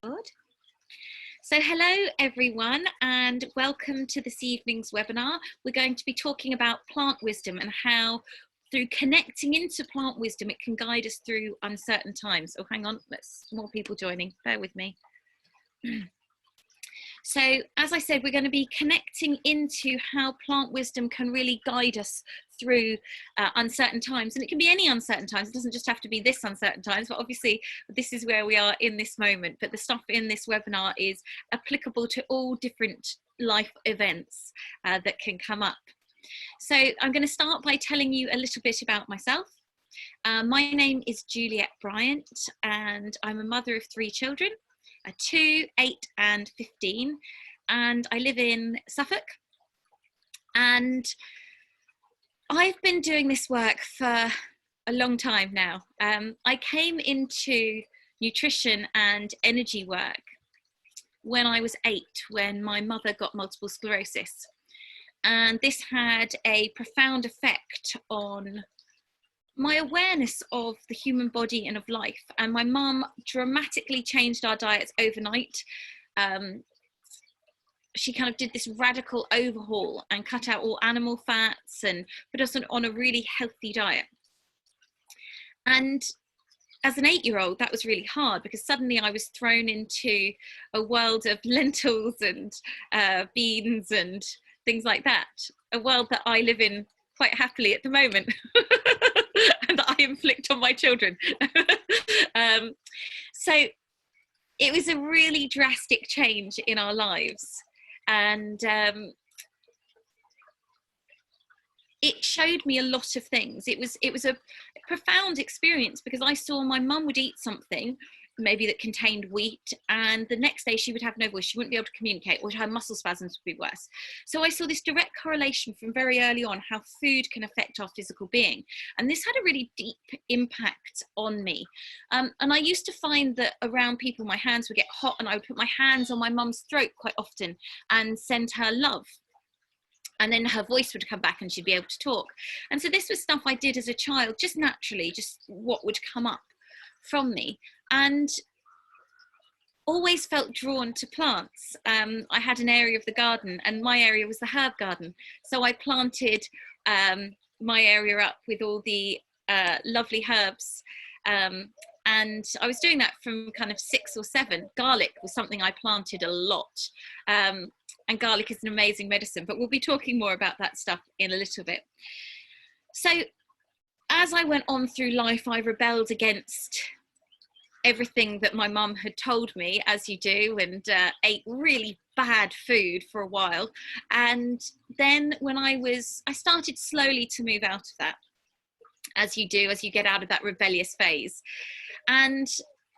record. So hello everyone and welcome to this evening's webinar. We're going to be talking about plant wisdom and how through connecting into plant wisdom it can guide us through uncertain times. Oh, hang on, there's more people joining, bear with me. So as I said, we're going to be connecting into how plant wisdom can really guide us through uncertain times, and it can be any uncertain times. It doesn't just have to be this uncertain times, but obviously this is where we are in this moment, but the stuff in this webinar is applicable to all different life events that can come up. So I'm going to start by telling you a little bit about myself. My name is Juliette Bryant and I'm a mother of 3 children. 2, 8 and 15, and I live in Suffolk, and I've been doing this work for a long time now. I came into nutrition and energy work when I was 8, when my mother got multiple sclerosis, and this had a profound effect on my awareness of the human body and of life. And my mum dramatically changed our diets overnight. She kind of did this radical overhaul and cut out all animal fats and put us on a really healthy diet. And as an 8-year-old, that was really hard because suddenly I was thrown into a world of lentils and beans and things like that, a world that I live in quite happily at the moment. And I inflict on my children. So it was a really drastic change in our lives, and it showed me a lot of things. It was a profound experience because I saw my mum would eat something maybe that contained wheat, and the next day she would have no voice, she wouldn't be able to communicate, or her muscle spasms would be worse. So I saw this direct correlation from very early on how food can affect our physical being, and this had a really deep impact on me. And I used to find that around people my hands would get hot, and I would put my hands on my mum's throat quite often and send her love, and then her voice would come back and she'd be able to talk. And so this was stuff I did as a child, just naturally, just what would come up from me, and always felt drawn to plants. I had an area of the garden, and my area was the herb garden, so I planted my area up with all the lovely herbs, and I was doing that from kind of 6 or 7. Garlic was something I planted a lot, and garlic is an amazing medicine, but we'll be talking more about that stuff in a little bit. So as I went on through life, I rebelled against everything that my mum had told me, as you do, and ate really bad food for a while. And then when I started slowly to move out of that, as you do, as you get out of that rebellious phase. And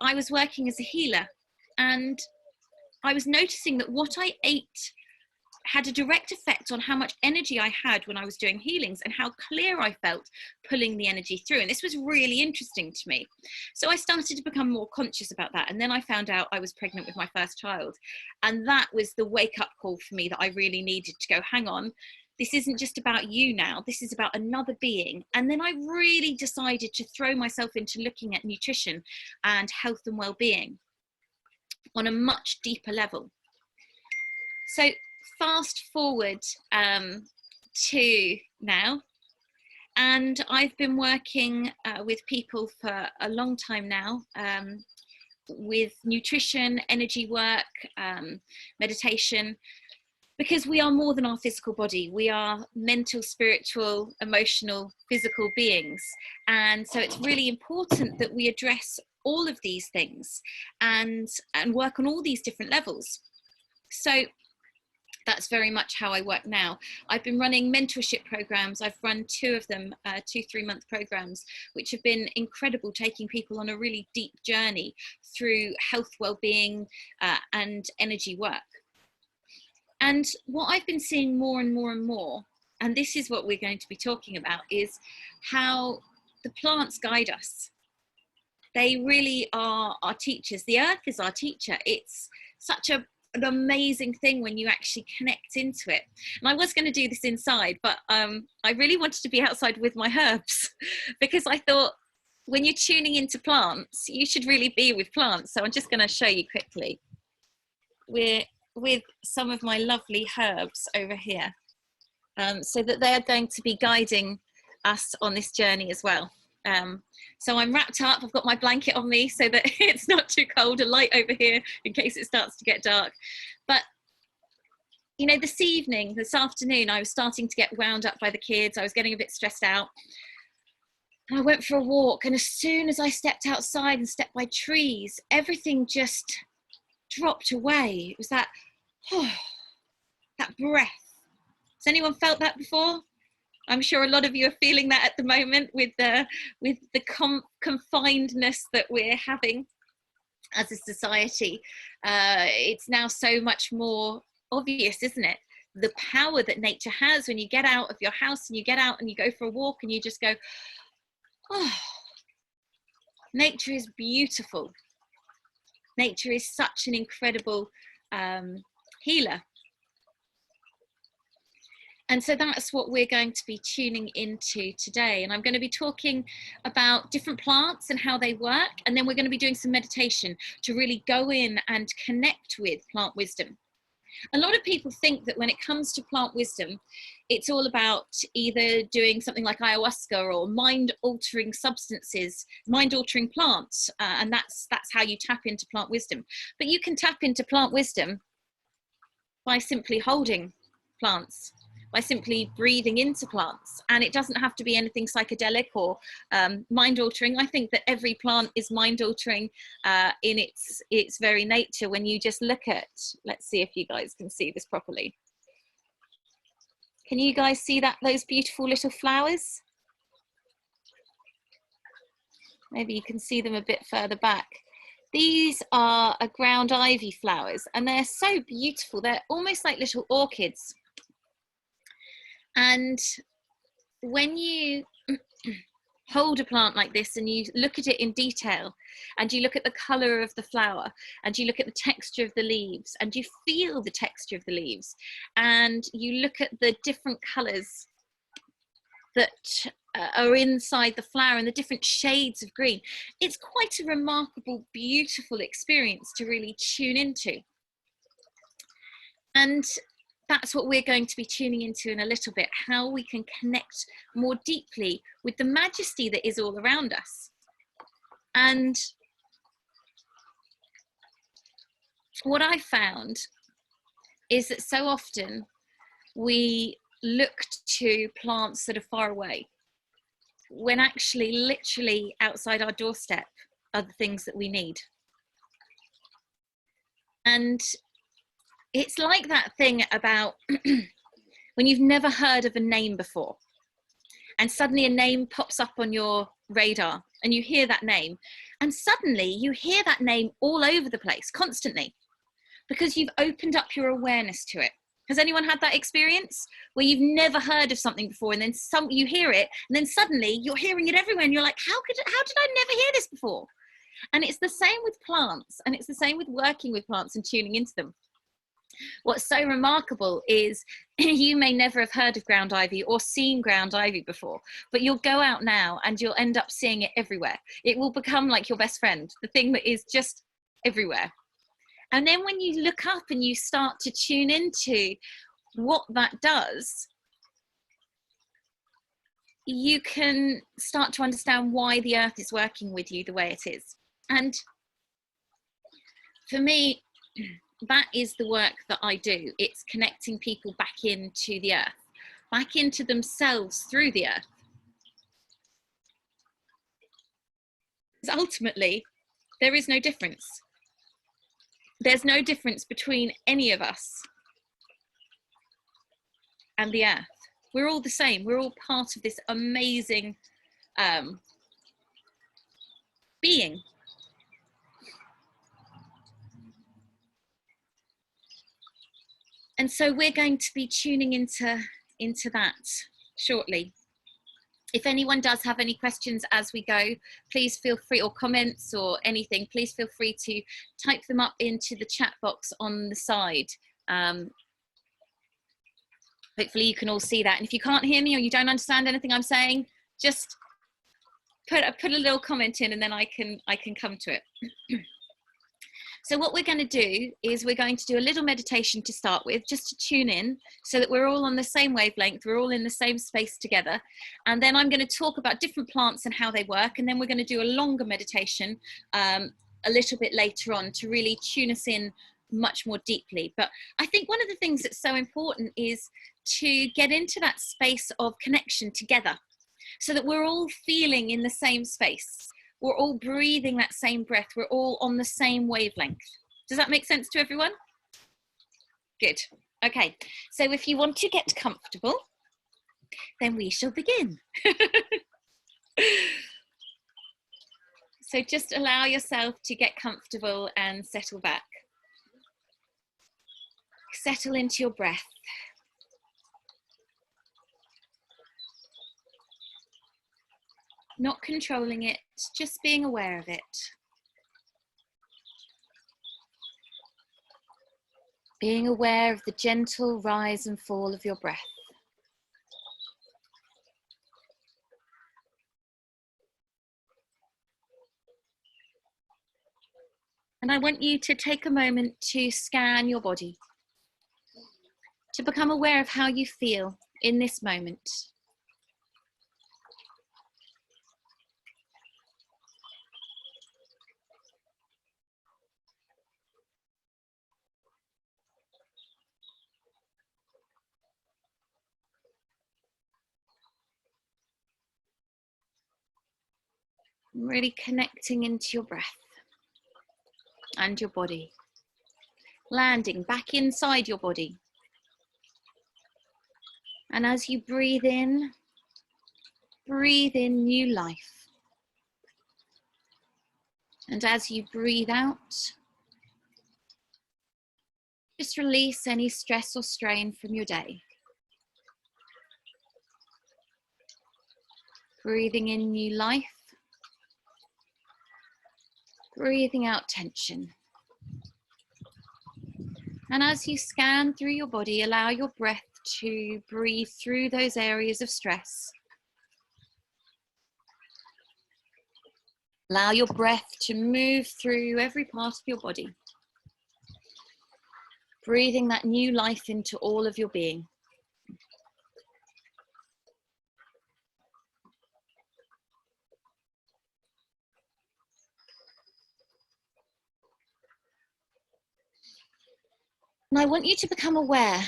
I was working as a healer, and I was noticing that what I ate had a direct effect on how much energy I had when I was doing healings and how clear I felt pulling the energy through. And this was really interesting to me. So I started to become more conscious about that. And then I found out I was pregnant with my first child. And that was the wake-up call for me that I really needed to go, hang on, this isn't just about you now, this is about another being. And then I really decided to throw myself into looking at nutrition and health and well-being on a much deeper level. So fast forward to now, and I've been working with people for a long time now, with nutrition, energy work, meditation, because we are more than our physical body. We are mental, spiritual, emotional, physical beings, and so it's really important that we address all of these things and work on all these different levels. So that's very much how I work now. I've been running mentorship programs. I've run 2 of them, 2 3-month programs, which have been incredible, taking people on a really deep journey through health, well-being, and energy work. And what I've been seeing more and more and more, and this is what we're going to be talking about, is how the plants guide us. They really are our teachers. The earth is our teacher. It's such an amazing thing when you actually connect into it. And I was going to do this inside, but I really wanted to be outside with my herbs because I thought when you're tuning into plants, you should really be with plants. So I'm just going to show you quickly. We're with some of my lovely herbs over here, so that they are going to be guiding us on this journey as well. So I'm wrapped up, I've got my blanket on me so that it's not too cold, a light over here in case it starts to get dark. But you know, this afternoon, I was starting to get wound up by the kids. I was getting a bit stressed out. And I went for a walk, and as soon as I stepped outside and stepped by trees, everything just dropped away. It was that, that breath. Has anyone felt that before? I'm sure a lot of you are feeling that at the moment with the confinedness that we're having as a society. It's now so much more obvious, isn't it? The power that nature has when you get out of your house and you get out and you go for a walk and you just go, oh, nature is beautiful. Nature is such an incredible healer. And so that's what we're going to be tuning into today. And I'm going to be talking about different plants and how they work. And then we're going to be doing some meditation to really go in and connect with plant wisdom. A lot of people think that when it comes to plant wisdom, it's all about either doing something like ayahuasca or mind-altering substances, mind-altering plants, and that's how you tap into plant wisdom. But you can tap into plant wisdom by simply holding plants, by simply breathing into plants. And it doesn't have to be anything psychedelic or mind-altering. I think that every plant is mind-altering in its very nature. When you just look at, let's see if you guys can see this properly. Can you guys see that, those beautiful little flowers? Maybe you can see them a bit further back. These are a ground ivy flowers, and they're so beautiful. They're almost like little orchids. And when you hold a plant like this and you look at it in detail, and you look at the color of the flower, and you look at the texture of the leaves, and you feel the texture of the leaves, and you look at the different colors that are inside the flower and the different shades of green, it's quite a remarkable, beautiful experience to really tune into. And that's what we're going to be tuning into in a little bit, how we can connect more deeply with the majesty that is all around us. And what I found is that so often we look to plants that are far away, when actually literally outside our doorstep are the things that we need. And it's like that thing about when you've never heard of a name before, and suddenly a name pops up on your radar and you hear that name, and suddenly you hear that name all over the place constantly because you've opened up your awareness to it. Has anyone had that experience where you've never heard of something before, and then you hear it, and then suddenly you're hearing it everywhere, and you're like, how did I never hear this before? And it's the same with plants, and it's the same with working with plants and tuning into them. What's so remarkable is you may never have heard of ground ivy or seen ground ivy before, but you'll go out now and you'll end up seeing it everywhere. It will become like your best friend, the thing that is just everywhere. And then when you look up and you start to tune into what that does, you can start to understand why the earth is working with you the way it is. And for me, that is the work that I do. It's connecting people back into the earth, back into themselves through the earth. Because ultimately, there is no difference. There's no difference between any of us and the earth. We're all the same. We're all part of this amazing being. And so we're going to be tuning into that shortly. If anyone does have any questions as we go, please feel free, or comments or anything, please feel free to type them up into the chat box on the side. Hopefully you can all see that. And if you can't hear me or you don't understand anything I'm saying, just put a little comment in, and then I can come to it. So what we're going to do is we're going to do a little meditation to start with, just to tune in so that we're all on the same wavelength, we're all in the same space together. And then I'm going to talk about different plants and how they work. And then we're going to do a longer meditation a little bit later on to really tune us in much more deeply. But I think one of the things that's so important is to get into that space of connection together so that we're all feeling in the same space. We're all breathing that same breath. We're all on the same wavelength. Does that make sense to everyone? Good. Okay. So if you want to get comfortable, then we shall begin. So just allow yourself to get comfortable and settle back. Settle into your breath. Not controlling it, just being aware of it. Being aware of the gentle rise and fall of your breath. And I want you to take a moment to scan your body, to become aware of how you feel in this moment. Really connecting into your breath and your body, landing back inside your body. And as you breathe in new life. And as you breathe out, just release any stress or strain from your day. Breathing in new life. Breathing out tension. And as you scan through your body, allow your breath to breathe through those areas of stress. Allow your breath to move through every part of your body. Breathing that new life into all of your being. And I want you to become aware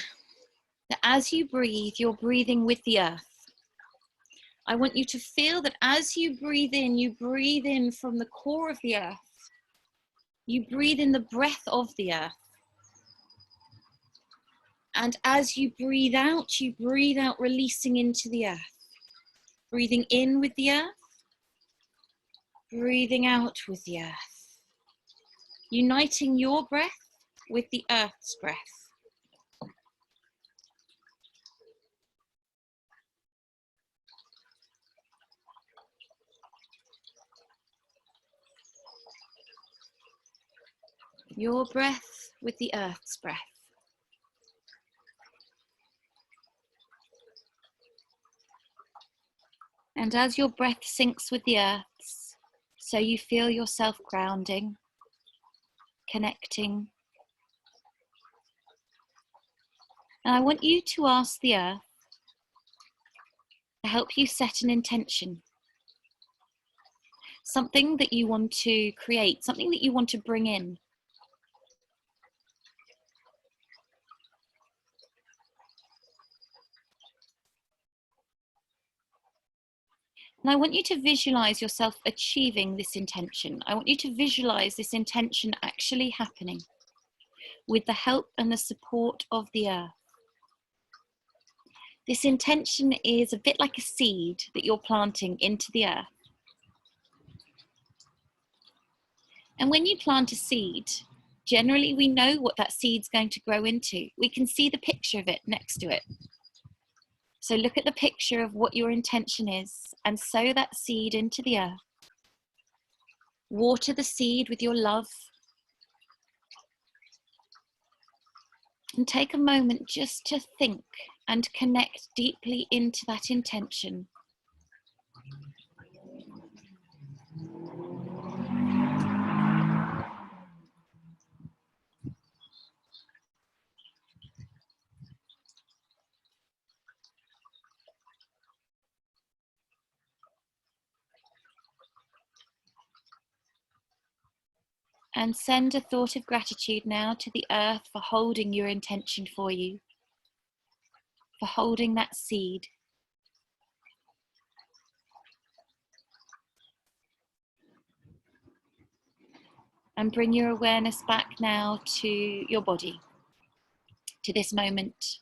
that as you breathe, you're breathing with the earth. I want you to feel that as you breathe in from the core of the earth. You breathe in the breath of the earth. And as you breathe out releasing into the earth. Breathing in with the earth. Breathing out with the earth. Uniting your breath with the earth's breath. Your breath with the earth's breath. And as your breath sinks with the earth's, so you feel yourself grounding, connecting. And I want you to ask the earth to help you set an intention. Something that you want to create, something that you want to bring in. And I want you to visualize yourself achieving this intention. I want you to visualize this intention actually happening with the help and the support of the earth. This intention is a bit like a seed that you're planting into the earth. And when you plant a seed, generally we know what that seed's going to grow into. We can see the picture of it next to it. So look at the picture of what your intention is and sow that seed into the earth. Water the seed with your love. And take a moment just to think and connect deeply into that intention. And send a thought of gratitude now to the earth for holding your intention for you, for holding that seed. And bring your awareness back now to your body, to this moment.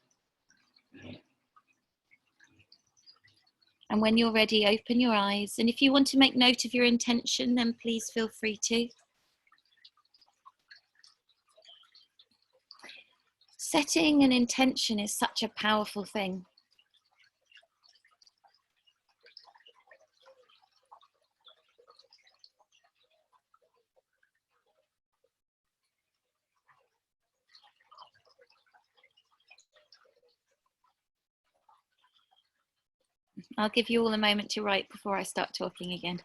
And when you're ready, open your eyes. And if you want to make note of your intention, then please feel free to. Setting an intention is such a powerful thing. I'll give you all a moment to write before I start talking again.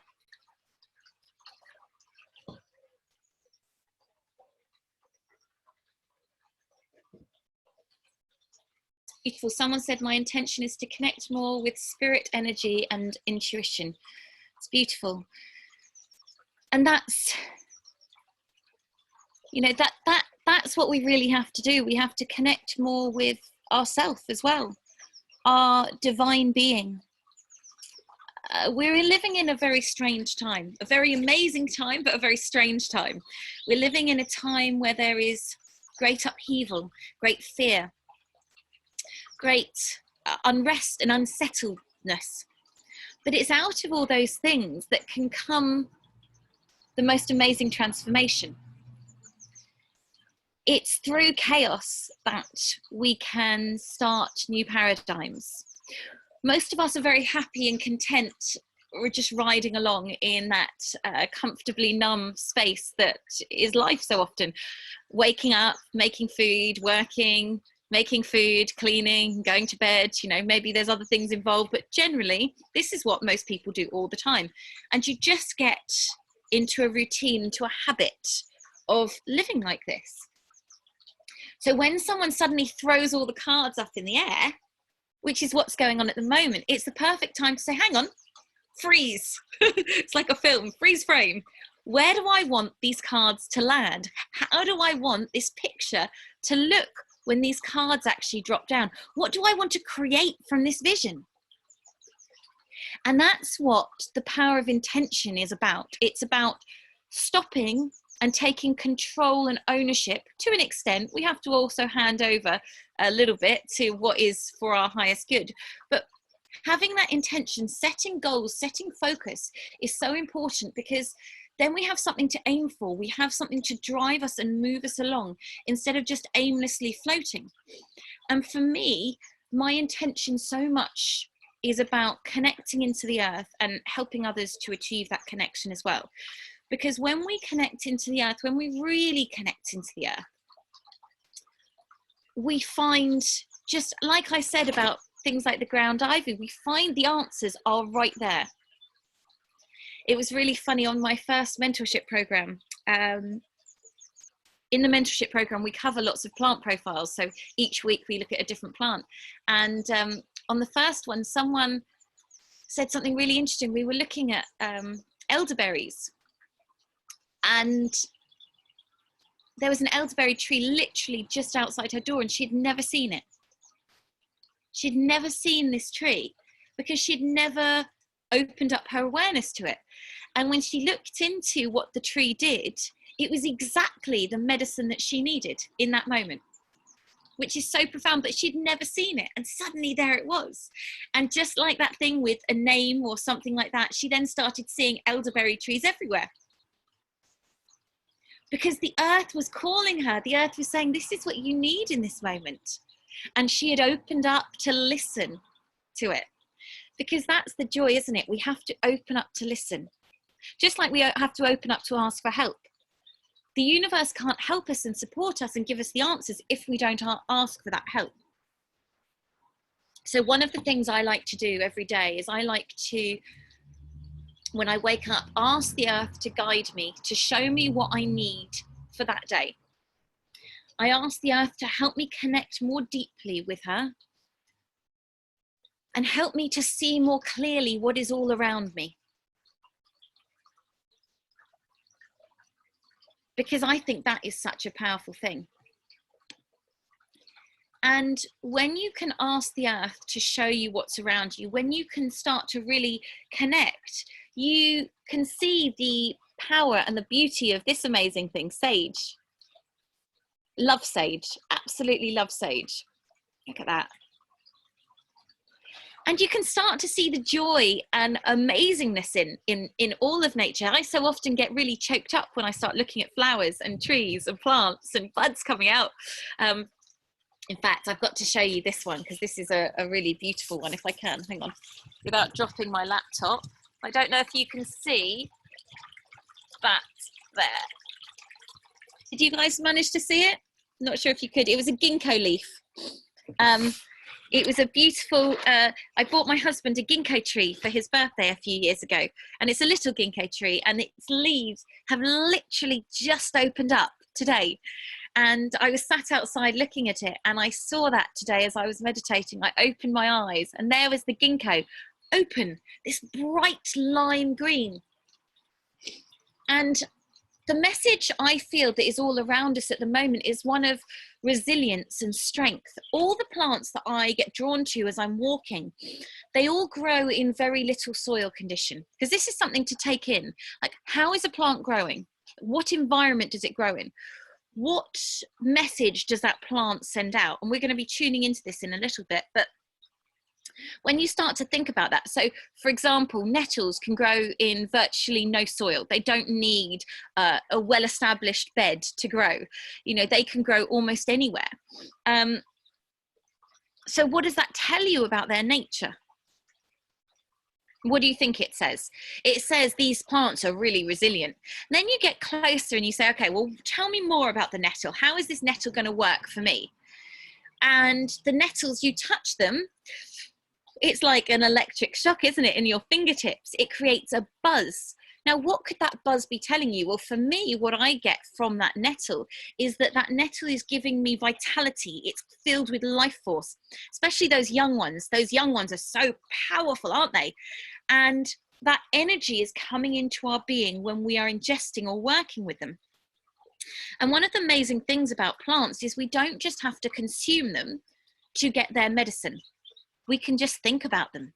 Beautiful. Someone said my intention is to connect more with spirit energy and intuition. It's beautiful. And that's, you know, that's what we really have to do. We have to connect more with ourselves as well, our divine being. We're living in a very strange time, a very amazing time, but a very strange time. We're living in a time where there is great upheaval, great fear, great unrest and unsettledness. But it's out of all those things that can come the most amazing transformation. It's through chaos that we can start new paradigms. Most of us are very happy and content. We're just riding along in that comfortably numb space that is life so often. Waking up, making food, working, making food, cleaning, going to bed, you know, maybe there's other things involved, but generally this is what most people do all the time. And you just get into a routine, into a habit of living like this. So when someone suddenly throws all the cards up in the air, which is what's going on at the moment, it's the perfect time to say, hang on, freeze. It's like a film, freeze frame. Where do I want these cards to land? How do I want this picture to look when these cards actually drop down? What do I want to create from this vision? And that's what the power of intention is about. It's about stopping and taking control and ownership to an extent. We have to also hand over a little bit to what is for our highest good. But having that intention, setting goals, setting focus is so important, because then we have something to aim for. We have something to drive us and move us along instead of just aimlessly floating. And for me, my intention so much is about connecting into the earth and helping others to achieve that connection as well. Because when we connect into the earth, when we really connect into the earth, we find, just like I said about things like the ground ivy, we find the answers are right there. It was really funny on my first mentorship program. In the mentorship program, we cover lots of plant profiles. So each week we look at a different plant. And on the first one, someone said something really interesting. We were looking at elderberries. And there was an elderberry tree literally just outside her door, and she'd never seen it. She'd never seen this tree because she'd never opened up her awareness to it. And when she looked into what the tree did, it was exactly the medicine that she needed in that moment, which is so profound, but she'd never seen it. And suddenly there it was. And just like that thing with a name or something like that, she then started seeing elderberry trees everywhere. Because the earth was calling her. The earth was saying, this is what you need in this moment. And she had opened up to listen to it. Because that's the joy, isn't it? We have to open up to listen. Just like we have to open up to ask for help. The universe can't help us and support us and give us the answers if we don't ask for that help. So one of the things I like to do every day is I like to, when I wake up, ask the earth to guide me, to show me what I need for that day. I ask the earth to help me connect more deeply with her and help me to see more clearly what is all around me. because I think that is such a powerful thing. And when you can ask the earth to show you what's around you, when you can start to really connect, you can see the power and the beauty of this amazing thing, sage. Love sage, absolutely love sage. Look at that. And you can start to see the joy and amazingness in all of nature. I so often get really choked up when I start looking at flowers and trees and plants and buds coming out. In fact, I've got to show you this one because this is a really beautiful one, if I can. Hang on, without dropping my laptop. I don't know if you can see that there. Did you guys manage to see it? Not sure if you could. It was a ginkgo leaf. It was a beautiful, I bought my husband a ginkgo tree for his birthday a few years ago. And it's a little ginkgo tree and its leaves have literally just opened up today. And I was sat outside looking at it and I saw that today as I was meditating. I opened my eyes and there was the ginkgo open, this bright lime green. And the message I feel that is all around us at the moment is one of resilience and strength. All the plants that I get drawn to as I'm walking, they all grow in very little soil condition, because this is something to take in. Like, how is a plant growing? What environment does it grow in? What message does that plant send out? And we're going to be tuning into this in a little bit, but when you start to think about that, so for example, nettles can grow in virtually no soil. They don't need a well-established bed to grow. You know, they can grow almost anywhere. So what does that tell you about their nature? What do you think it says? It says these plants are really resilient. And then you get closer and you say, okay, well, tell me more about the nettle. How is this nettle going to work for me? And the nettles, you touch them, it's like an electric shock, isn't it, in your fingertips? It creates a buzz. Now, what could that buzz be telling you? Well, for me, what I get from that nettle is that that nettle is giving me vitality. It's filled with life force, especially those young ones. Those young ones are so powerful, aren't they? And that energy is coming into our being when we are ingesting or working with them. And one of the amazing things about plants is we don't just have to consume them to get their medicine. We can just think about them.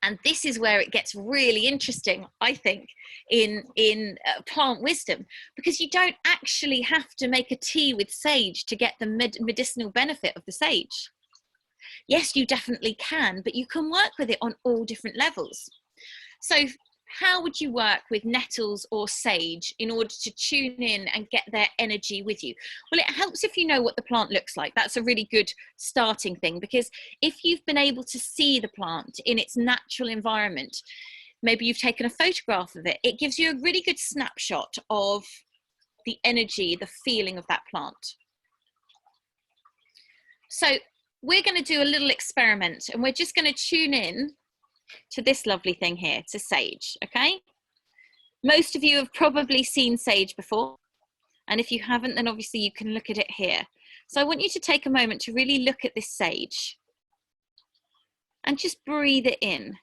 And this is where it gets really interesting, I think, in plant wisdom, because you don't actually have to make a tea with sage to get the medicinal benefit of the sage. Yes, you definitely can, but you can work with it on all different levels. So how would you work with nettles or sage in order to tune in and get their energy with you? Well, it helps if you know what the plant looks like. That's a really good starting thing, because if you've been able to see the plant in its natural environment, maybe you've taken a photograph of it, it gives you a really good snapshot of the energy, the feeling of that plant. So we're going to do a little experiment and we're just going to tune in to this lovely thing here, to sage, okay? Most of you have probably seen sage before, and if you haven't, then obviously you can look at it here. So I want you to take a moment to really look at this sage and just breathe it in.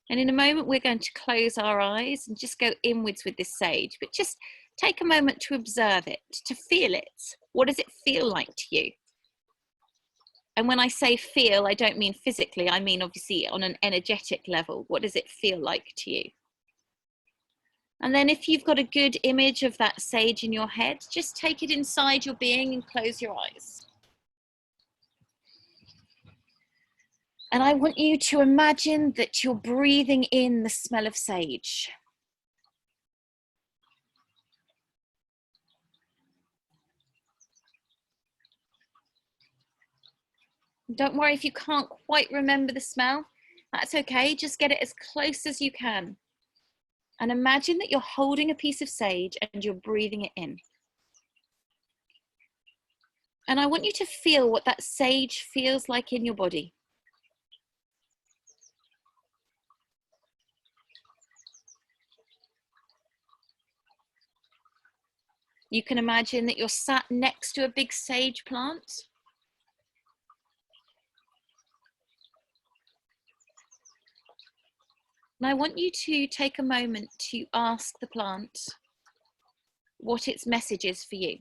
And in a moment, we're going to close our eyes and just go inwards with this sage, but just take a moment to observe it, to feel it. What does it feel like to you? And when I say feel, I don't mean physically, I mean obviously on an energetic level. What does it feel like to you? And then if you've got a good image of that sage in your head, just take it inside your being and close your eyes. And I want you to imagine that you're breathing in the smell of sage. Don't worry if you can't quite remember the smell. That's okay, just get it as close as you can. And imagine that you're holding a piece of sage and you're breathing it in. And I want you to feel what that sage feels like in your body. You can imagine that you're sat next to a big sage plant. And I want you to take a moment to ask the plant, what its message is for you.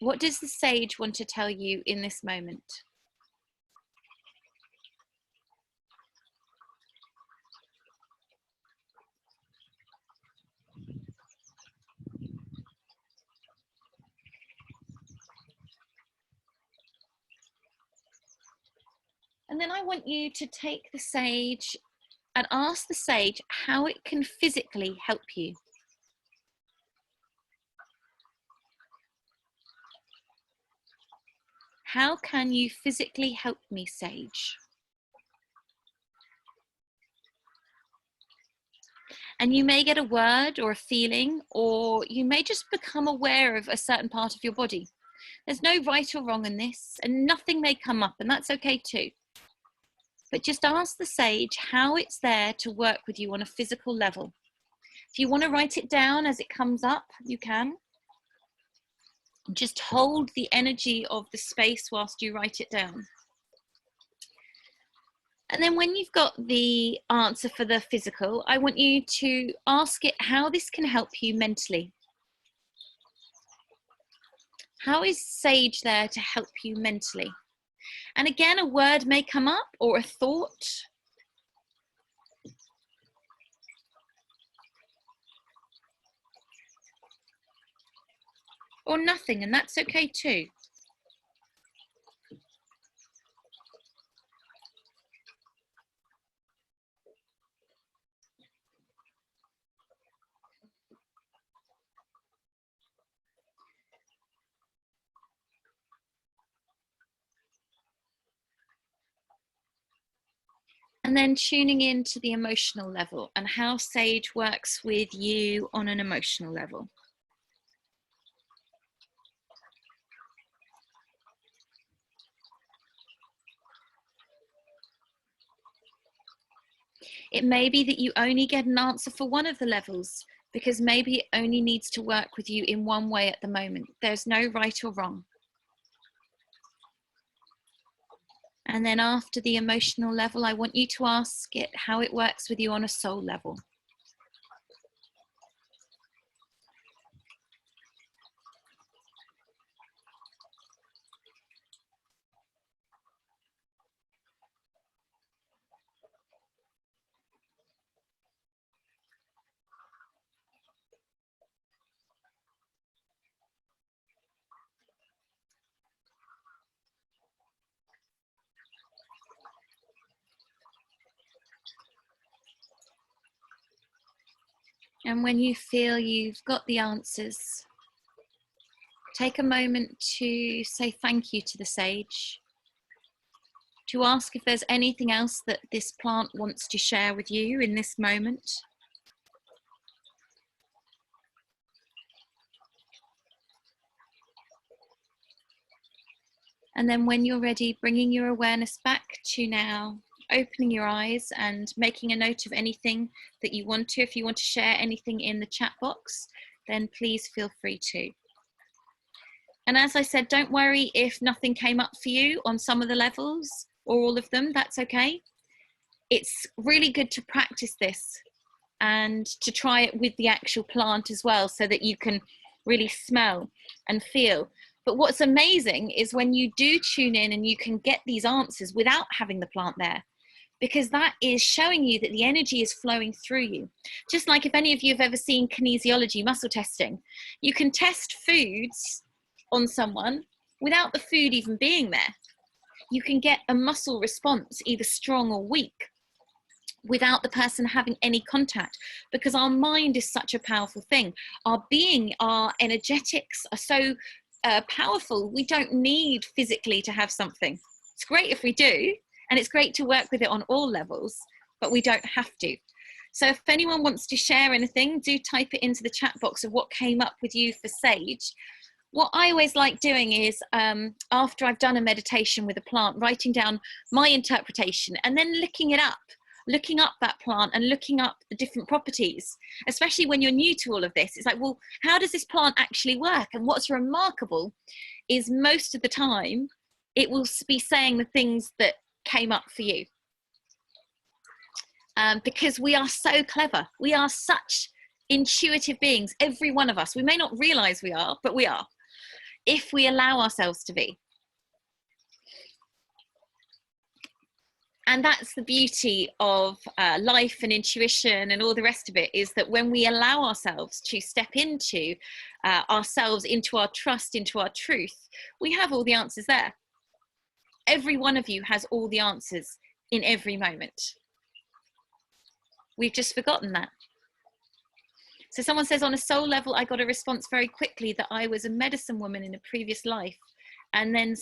What does the sage want to tell you in this moment? And then I want you to take the sage and ask the sage how it can physically help you. How can you physically help me, sage? And you may get a word or a feeling, or you may just become aware of a certain part of your body. There's no right or wrong in this, and nothing may come up, and that's okay too. But just ask the sage how it's there to work with you on a physical level. If you want to write it down as it comes up, you can. Just hold the energy of the space whilst you write it down. And then when you've got the answer for the physical, I want you to ask it how this can help you mentally. How is sage there to help you mentally? And again, a word may come up or a thought. Or nothing, and that's okay too. And then tuning into the emotional level and how sage works with you on an emotional level. It may be that you only get an answer for one of the levels, because maybe it only needs to work with you in one way at the moment. There's no right or wrong. And then after the emotional level, I want you to ask it how it works with you on a soul level. And when you feel you've got the answers, take a moment to say thank you to the sage, to ask if there's anything else that this plant wants to share with you in this moment. And then when you're ready, bringing your awareness back to now, opening your eyes and making a note of anything that you want to. If you want to share anything in the chat box, then please feel free to. And as I said, don't worry if nothing came up for you on some of the levels or all of them, that's okay. It's really good to practice this and to try it with the actual plant as well, so that you can really smell and feel. But what's amazing is when you do tune in and you can get these answers without having the plant there, because that is showing you that the energy is flowing through you. Just like if any of you have ever seen kinesiology, muscle testing, you can test foods on someone without the food even being there. You can get a muscle response, either strong or weak, without the person having any contact, because our mind is such a powerful thing. Our being, our energetics are so powerful. We don't need physically to have something. It's great if we do, and it's great to work with it on all levels, but we don't have to. So if anyone wants to share anything, do type it into the chat box of what came up with you for sage. What I always like doing is, after I've done a meditation with a plant, writing down my interpretation and then looking up that plant and looking up the different properties, especially when you're new to all of this. It's like, well, how does this plant actually work? And what's remarkable is most of the time, it will be saying the things that came up for you. because we are so clever. We are such intuitive beings, every one of us. We may not realize we are, but we are, if we allow ourselves to be. And that's the beauty of life and intuition and all the rest of it, is that when we allow ourselves to step into ourselves, into our trust, into our truth, we have all the answers there. Every one of you has all the answers in every moment. We've just forgotten that. So someone says, on a soul level, I got a response very quickly that I was a medicine woman in a previous life, and then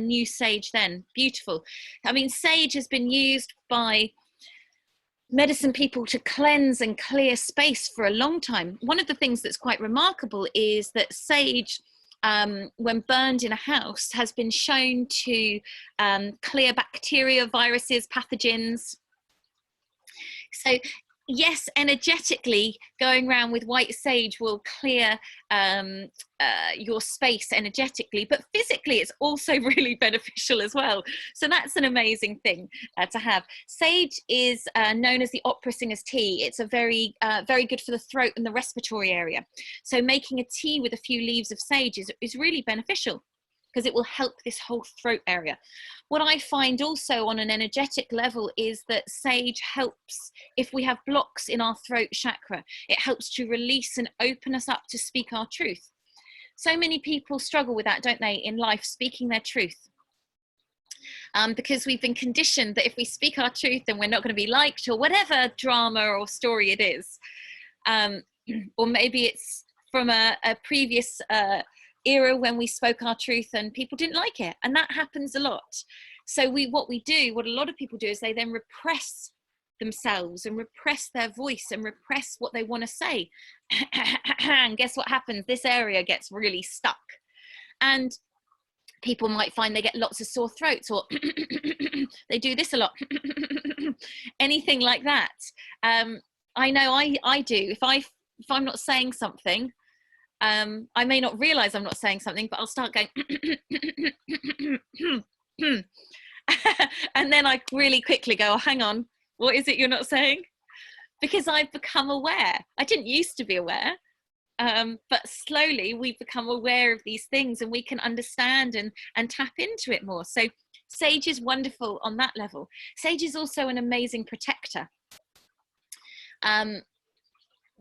knew sage then. Beautiful. I mean, sage has been used by medicine people to cleanse and clear space for a long time. One of the things that's quite remarkable is that sage, when burned in a house, has been shown to clear bacteria, viruses, pathogens. So yes, energetically, going around with white sage will clear your space energetically, but physically it's also really beneficial as well. So that's an amazing thing to have. Sage is known as the opera singer's tea. It's a very good for the throat and the respiratory area. So making a tea with a few leaves of sage is really beneficial, because it will help this whole throat area. What I find also on an energetic level is that sage helps if we have blocks in our throat chakra. It helps to release and open us up to speak our truth. So many people struggle with that, don't they, in life, speaking their truth. Because we've been conditioned that if we speak our truth, then we're not going to be liked, or whatever drama or story it is. Or maybe it's from a previous era when we spoke our truth and people didn't like it, and that happens a lot. So what a lot of people do is they then repress themselves and repress their voice and repress what they want to say. And guess what happens? This area gets really stuck, and people might find they get lots of sore throats, or they do this a lot. Anything like that. I know I do. If I'm not saying something, I may not realize I'm not saying something, but I'll start going and then I really quickly go, oh, hang on, what is it you're not saying? Because I've become aware. I didn't used to be aware, but slowly we've become aware of these things, and we can understand and tap into it more. So sage is wonderful on that level. Sage is also an amazing protector.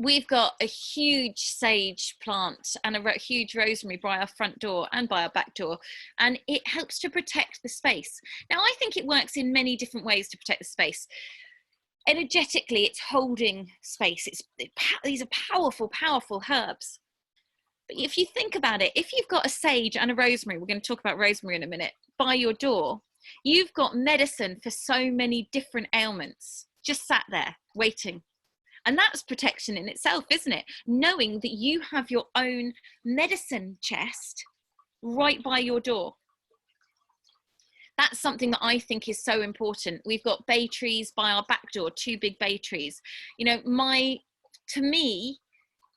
We've got a huge sage plant and a huge rosemary by our front door and by our back door, and it helps to protect the space. Now, I think it works in many different ways to protect the space. Energetically, it's holding space. These are powerful, powerful herbs. But if you think about it, if you've got a sage and a rosemary, we're going to talk about rosemary in a minute, by your door, you've got medicine for so many different ailments just sat there waiting. And that's protection in itself, isn't it? Knowing that you have your own medicine chest right by your door. That's something that I think is so important. We've got bay trees by our back door, 2 big bay trees. You know, to me,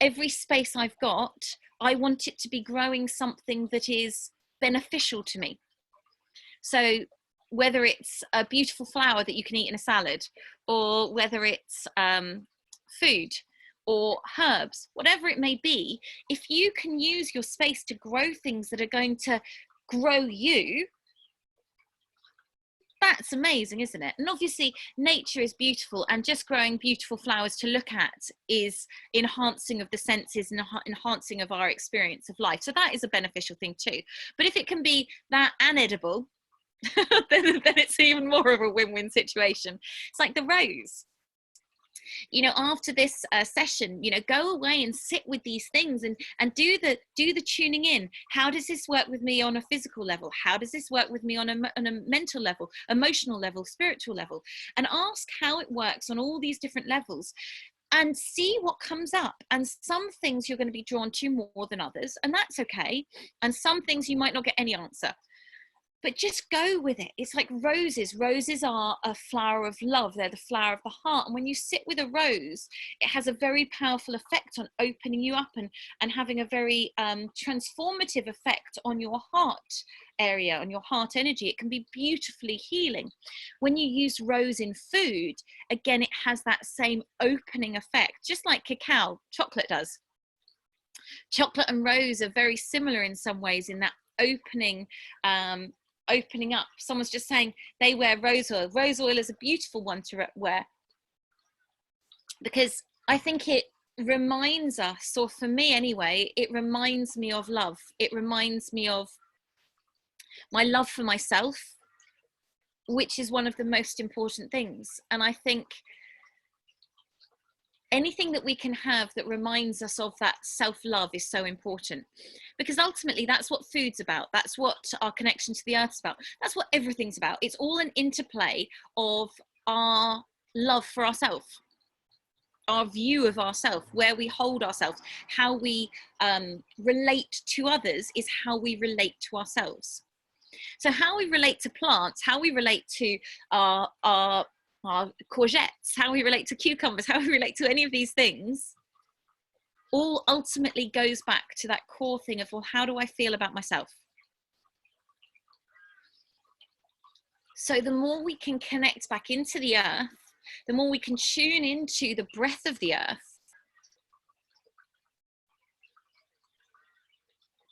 every space I've got, I want it to be growing something that is beneficial to me. So whether it's a beautiful flower that you can eat in a salad, or whether it's food or herbs, whatever it may be, if you can use your space to grow things that are going to grow you, that's amazing, isn't it? And obviously nature is beautiful, and just growing beautiful flowers to look at is enhancing of the senses and enhancing of our experience of life. So that is a beneficial thing too. But if it can be that and edible, then it's even more of a win-win situation. It's like the rose. You know, after this session, you know, go away and sit with these things and do the tuning in. How does this work with me on a physical level? How does this work with me on a mental level, emotional level, spiritual level? And ask how it works on all these different levels, and see what comes up. And some things you're going to be drawn to more than others, and that's okay. And some things you might not get any answer. but just go with it. It's like roses. Roses are a flower of love. They're the flower of the heart. And when you sit with a rose, it has a very powerful effect on opening you up and having a very transformative effect on your heart area, on your heart energy. It can be beautifully healing. When you use rose in food, again, it has that same opening effect, just like cacao, chocolate does. Chocolate and rose are very similar in some ways in that opening up. Someone's just saying they wear rose oil. Rose oil is a beautiful one to wear because I think it reminds us, or for me anyway, it reminds me of love. It reminds me of my love for myself, which is one of the most important things. And I think anything that we can have that reminds us of that self-love is so important, because ultimately that's what food's about. That's what our connection to the earth's about. That's what everything's about. It's all an interplay of our love for ourselves, our view of ourselves, where we hold ourselves, how we relate to others is how we relate to ourselves. So how we relate to plants, how we relate to our courgettes, how we relate to cucumbers, how we relate to any of these things, all ultimately goes back to that core thing of, well, how do I feel about myself? So the more we can connect back into the earth, the more we can tune into the breath of the earth,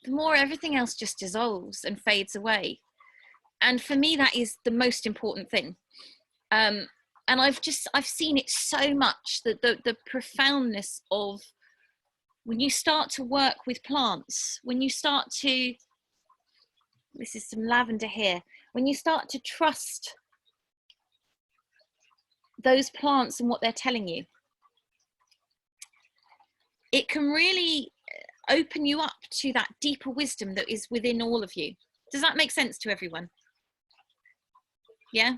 the more everything else just dissolves and fades away. And for me, that is the most important thing. And I've seen it so much, that the profoundness of when you start to work with plants, when you start to, this is some lavender here, when you start to trust those plants and what they're telling you, it can really open you up to that deeper wisdom that is within all of you. Does that make sense to everyone? Yeah,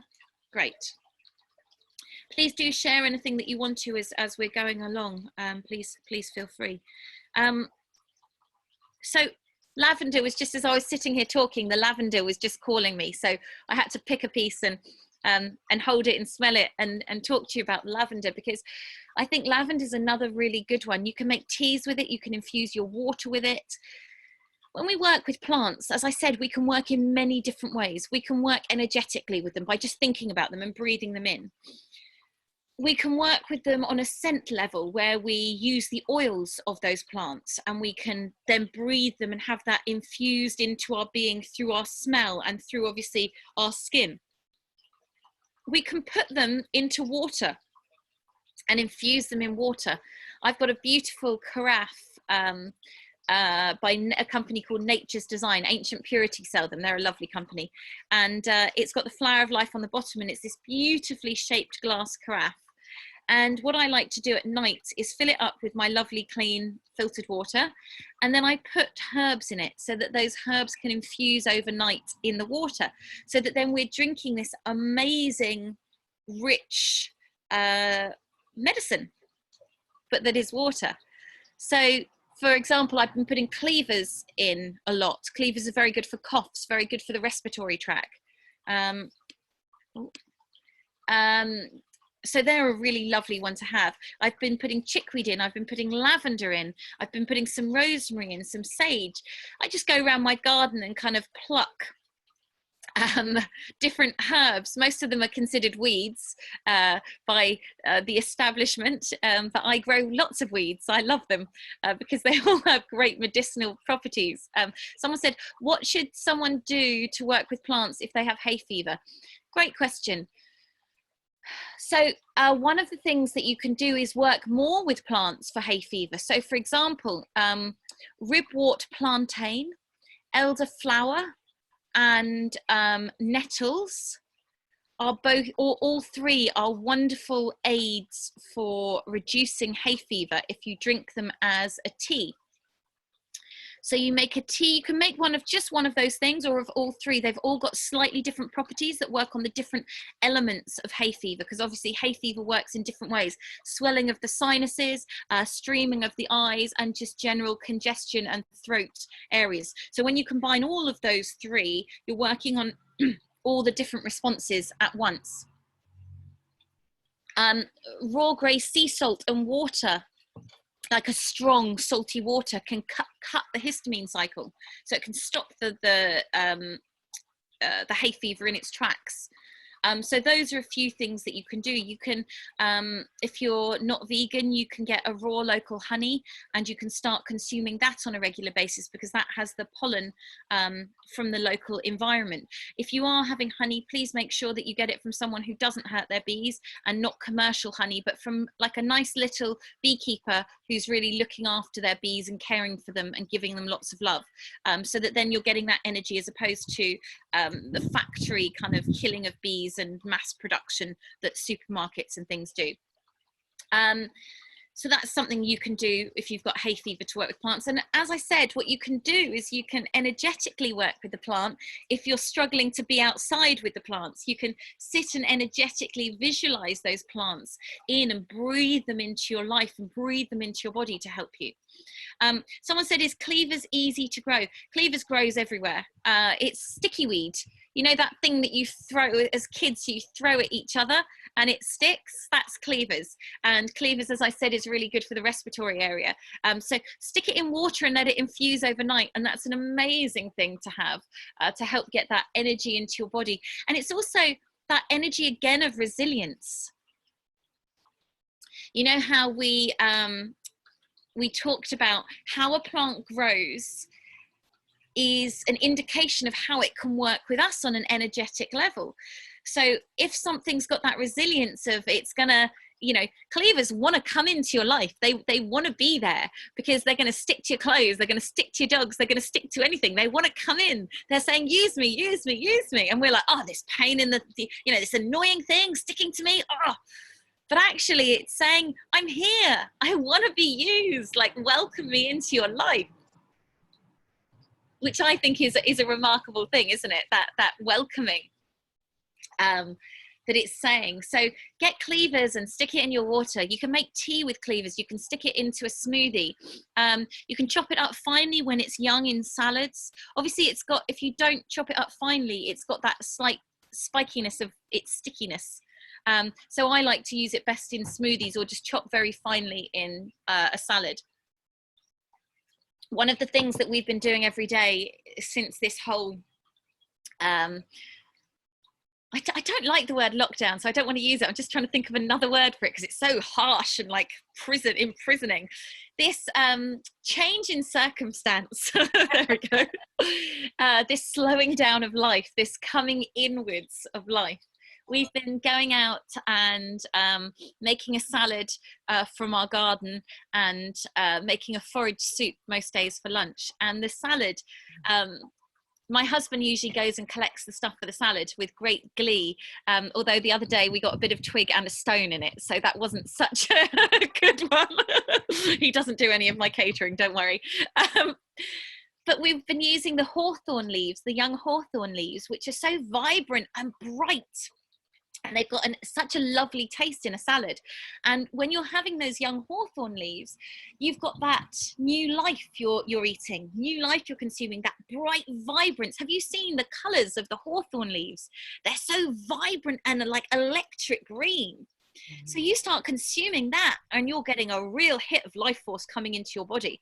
great. Please do share anything that you want to as we're going along. Please feel free. So lavender was, just as I was sitting here talking, the lavender was just calling me. So I had to pick a piece and hold it and smell it and talk to you about lavender, because I think lavender is another really good one. You can make teas with it. You can infuse your water with it. When we work with plants, as I said, we can work in many different ways. We can work energetically with them by just thinking about them and breathing them in. We can work with them on a scent level, where we use the oils of those plants and we can then breathe them and have that infused into our being through our smell and through obviously our skin. We can put them into water and infuse them in water. I've got a beautiful carafe by a company called Nature's Design. Ancient Purity sell them. They're a lovely company. And it's got the flower of life on the bottom, and it's this beautifully shaped glass carafe. And what I like to do at night is fill it up with my lovely clean filtered water, and then I put herbs in it so that those herbs can infuse overnight in the water, so that then we're drinking this amazing rich medicine, but that is water. So for example, I've been putting cleavers in a lot. Cleavers are very good for coughs, very good for the respiratory tract. So they're a really lovely one to have. I've been putting chickweed in, I've been putting lavender in, I've been putting some rosemary in, some sage. I just go around my garden and kind of pluck different herbs. Most of them are considered weeds by the establishment, but I grow lots of weeds. I love them because they all have great medicinal properties. Someone said, what should someone do to work with plants if they have hay fever? Great question. So one of the things that you can do is work more with plants for hay fever. So for example, ribwort plantain, elderflower, and nettles are both, or all three are wonderful aids for reducing hay fever if you drink them as a tea. So you make a tea, you can make one of just one of those things or of all three. They've all got slightly different properties that work on the different elements of hay fever, because obviously hay fever works in different ways. Swelling of the sinuses, streaming of the eyes, and just general congestion and throat areas. So when you combine all of those three, you're working on all the different responses at once. Raw grey sea salt and water, like a strong salty water, can cut the histamine cycle, so it can stop the hay fever in its tracks. So those are a few things that you can do. You can, if you're not vegan, you can get a raw local honey and you can start consuming that on a regular basis, because that has the pollen from the local environment. If you are having honey, please make sure that you get it from someone who doesn't hurt their bees, and not commercial honey, but from like a nice little beekeeper who's really looking after their bees and caring for them and giving them lots of love, so that then you're getting that energy, as opposed to the factory kind of killing of bees and mass production that supermarkets and things do. So that's something you can do if you've got hay fever, to work with plants. And as I said, what you can do is you can energetically work with the plant. If you're struggling to be outside with the plants, you can sit and energetically visualize those plants in and breathe them into your life and breathe them into your body to help you. Someone said, is cleavers easy to grow? Cleavers grows everywhere. It's sticky weed. You know that thing that you throw as kids, you throw at each other and it sticks? That's cleavers. And cleavers, as I said, is really good for the respiratory area. So stick it in water and let it infuse overnight. And that's an amazing thing to have to help get that energy into your body. And it's also that energy again of resilience. You know how we talked about how a plant grows is an indication of how it can work with us on an energetic level. So if something's got that resilience of it's gonna, you know, cleavers want to come into your life. They want to be there because they're going to stick to your clothes. They're going to stick to your dogs. They're going to stick to anything. They want to come in. They're saying, use me, use me, use me. And we're like, oh, this pain in the you know, this annoying thing sticking to me. Oh. But actually it's saying, I'm here. I want to be used. Like, welcome me into your life. Which I think is a remarkable thing, isn't it? That welcoming that it's saying. So get cleavers and stick it in your water. You can make tea with cleavers. You can stick it into a smoothie. You can chop it up finely when it's young in salads. Obviously it's got, if you don't chop it up finely, it's got that slight spikiness of its stickiness. So I like to use it best in smoothies, or just chop very finely in a salad. One of the things that we've been doing every day since this whole, I don't like the word lockdown, so I don't want to use it. I'm just trying to think of another word for it because it's so harsh and like imprisoning. This change in circumstance, there we go. This slowing down of life, this coming inwards of life. We've been going out and making a salad from our garden, and making a forage soup most days for lunch. And the salad, my husband usually goes and collects the stuff for the salad with great glee, although the other day we got a bit of twig and a stone in it, so that wasn't such a good one. He doesn't do any of my catering, don't worry. But we've been using the hawthorn leaves, the young hawthorn leaves, which are so vibrant and bright. And they've got such a lovely taste in a salad. And when you're having those young hawthorn leaves, you've got that new life you're eating, new life you're consuming, that bright vibrance. Have you seen the colours of the hawthorn leaves? They're so vibrant and like electric green. Mm-hmm. So you start consuming that and you're getting a real hit of life force coming into your body.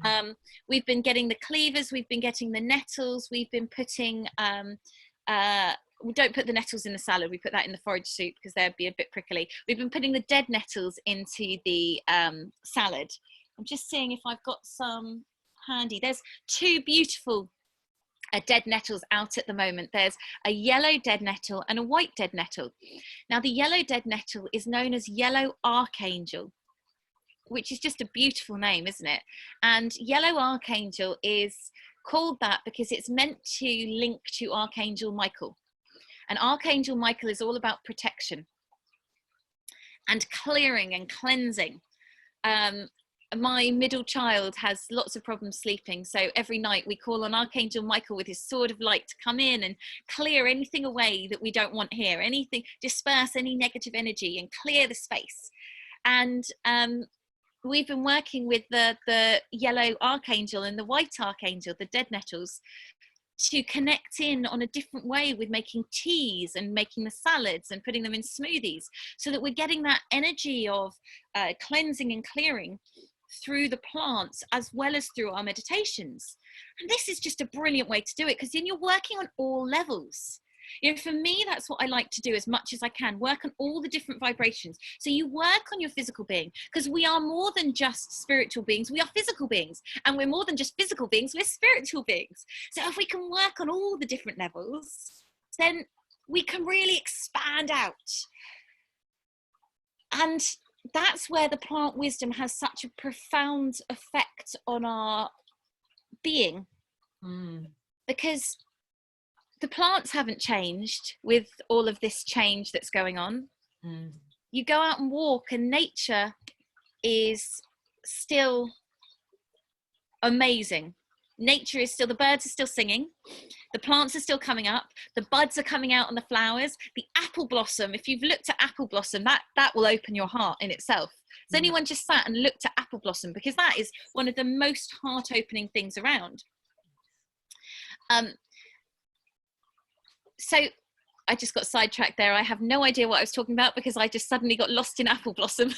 Mm-hmm. We've been getting the cleavers, we've been getting the nettles, we've been putting... we don't put the nettles in the salad, we put that in the forage soup because they'd be a bit prickly. We've been putting the dead nettles into the salad. I'm just seeing if I've got some handy. There's two beautiful dead nettles out at the moment. There's a yellow dead nettle and a white dead nettle. Now the yellow dead nettle is known as yellow archangel, which is just a beautiful name, isn't it? And yellow archangel is called that because it's meant to link to Archangel Michael. And Archangel Michael is all about protection and clearing and cleansing. my middle child has lots of problems sleeping, so every night we call on Archangel Michael with his sword of light to come in and clear anything away that we don't want here, anything, disperse any negative energy and clear the space. And we've been working with the yellow archangel and the white archangel, the dead netals, to connect in on a different way with making teas and making the salads and putting them in smoothies, so that we're getting that energy of cleansing and clearing through the plants as well as through our meditations. And this is just a brilliant way to do it, because then you're working on all levels. You know, for me, that's what I like to do as much as I can, work on all the different vibrations. So you work on your physical being, because we are more than just spiritual beings, we are physical beings, and we're more than just physical beings, we're spiritual beings. So if we can work on all the different levels, then we can really expand out. And that's where the plant wisdom has such a profound effect on our being, because the plants haven't changed with all of this change that's going on. You go out and walk and nature is still amazing. Nature is still, the birds are still singing, the plants are still coming up, the buds are coming out on the flowers, the apple blossom, if you've looked at apple blossom, that will open your heart in itself. Has anyone just sat and looked at apple blossom? Because that is one of the most heart-opening things around. So I just got sidetracked there. I have no idea what I was talking about, because I just suddenly got lost in apple blossom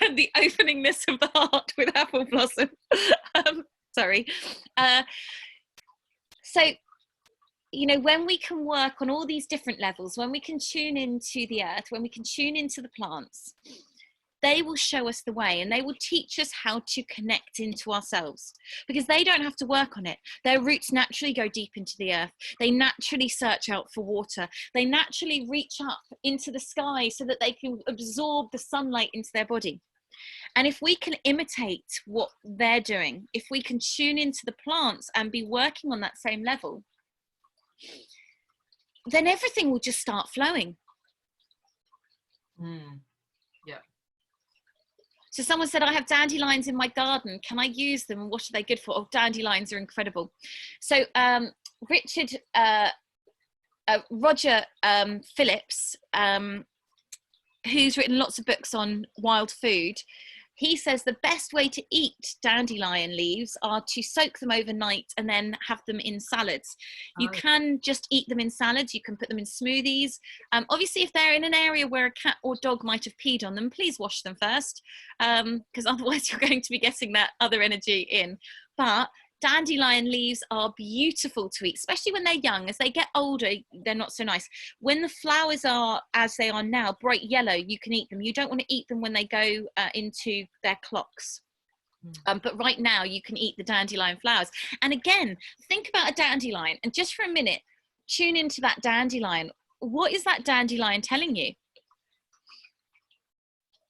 and the openingness of the heart with apple blossom. Sorry. So, you know, when we can work on all these different levels, when we can tune into the earth, when we can tune into the plants, they will show us the way, and they will teach us how to connect into ourselves, because they don't have to work on it. Their roots naturally go deep into the earth. They naturally search out for water. They naturally reach up into the sky so that they can absorb the sunlight into their body. And if we can imitate what they're doing, if we can tune into the plants and be working on that same level, then everything will just start flowing. Yeah. So someone said, I have dandelions in my garden. Can I use them? And what are they good for? Oh, dandelions are incredible. So Roger Phillips, who's written lots of books on wild food, he says the best way to eat dandelion leaves are to soak them overnight and then have them in salads. You can just eat them in salads. You can put them in smoothies. Obviously, if they're in an area where a cat or dog might have peed on them, please wash them first, because otherwise you're going to be getting that other energy in. But dandelion leaves are beautiful to eat, especially when they're young. As they get older, they're not so nice. When the flowers are, as they are now, bright yellow, you can eat them. You don't want to eat them when they go into their clocks. But right now, you can eat the dandelion flowers. And again, think about a dandelion. And just for a minute, tune into that dandelion. What is that dandelion telling you?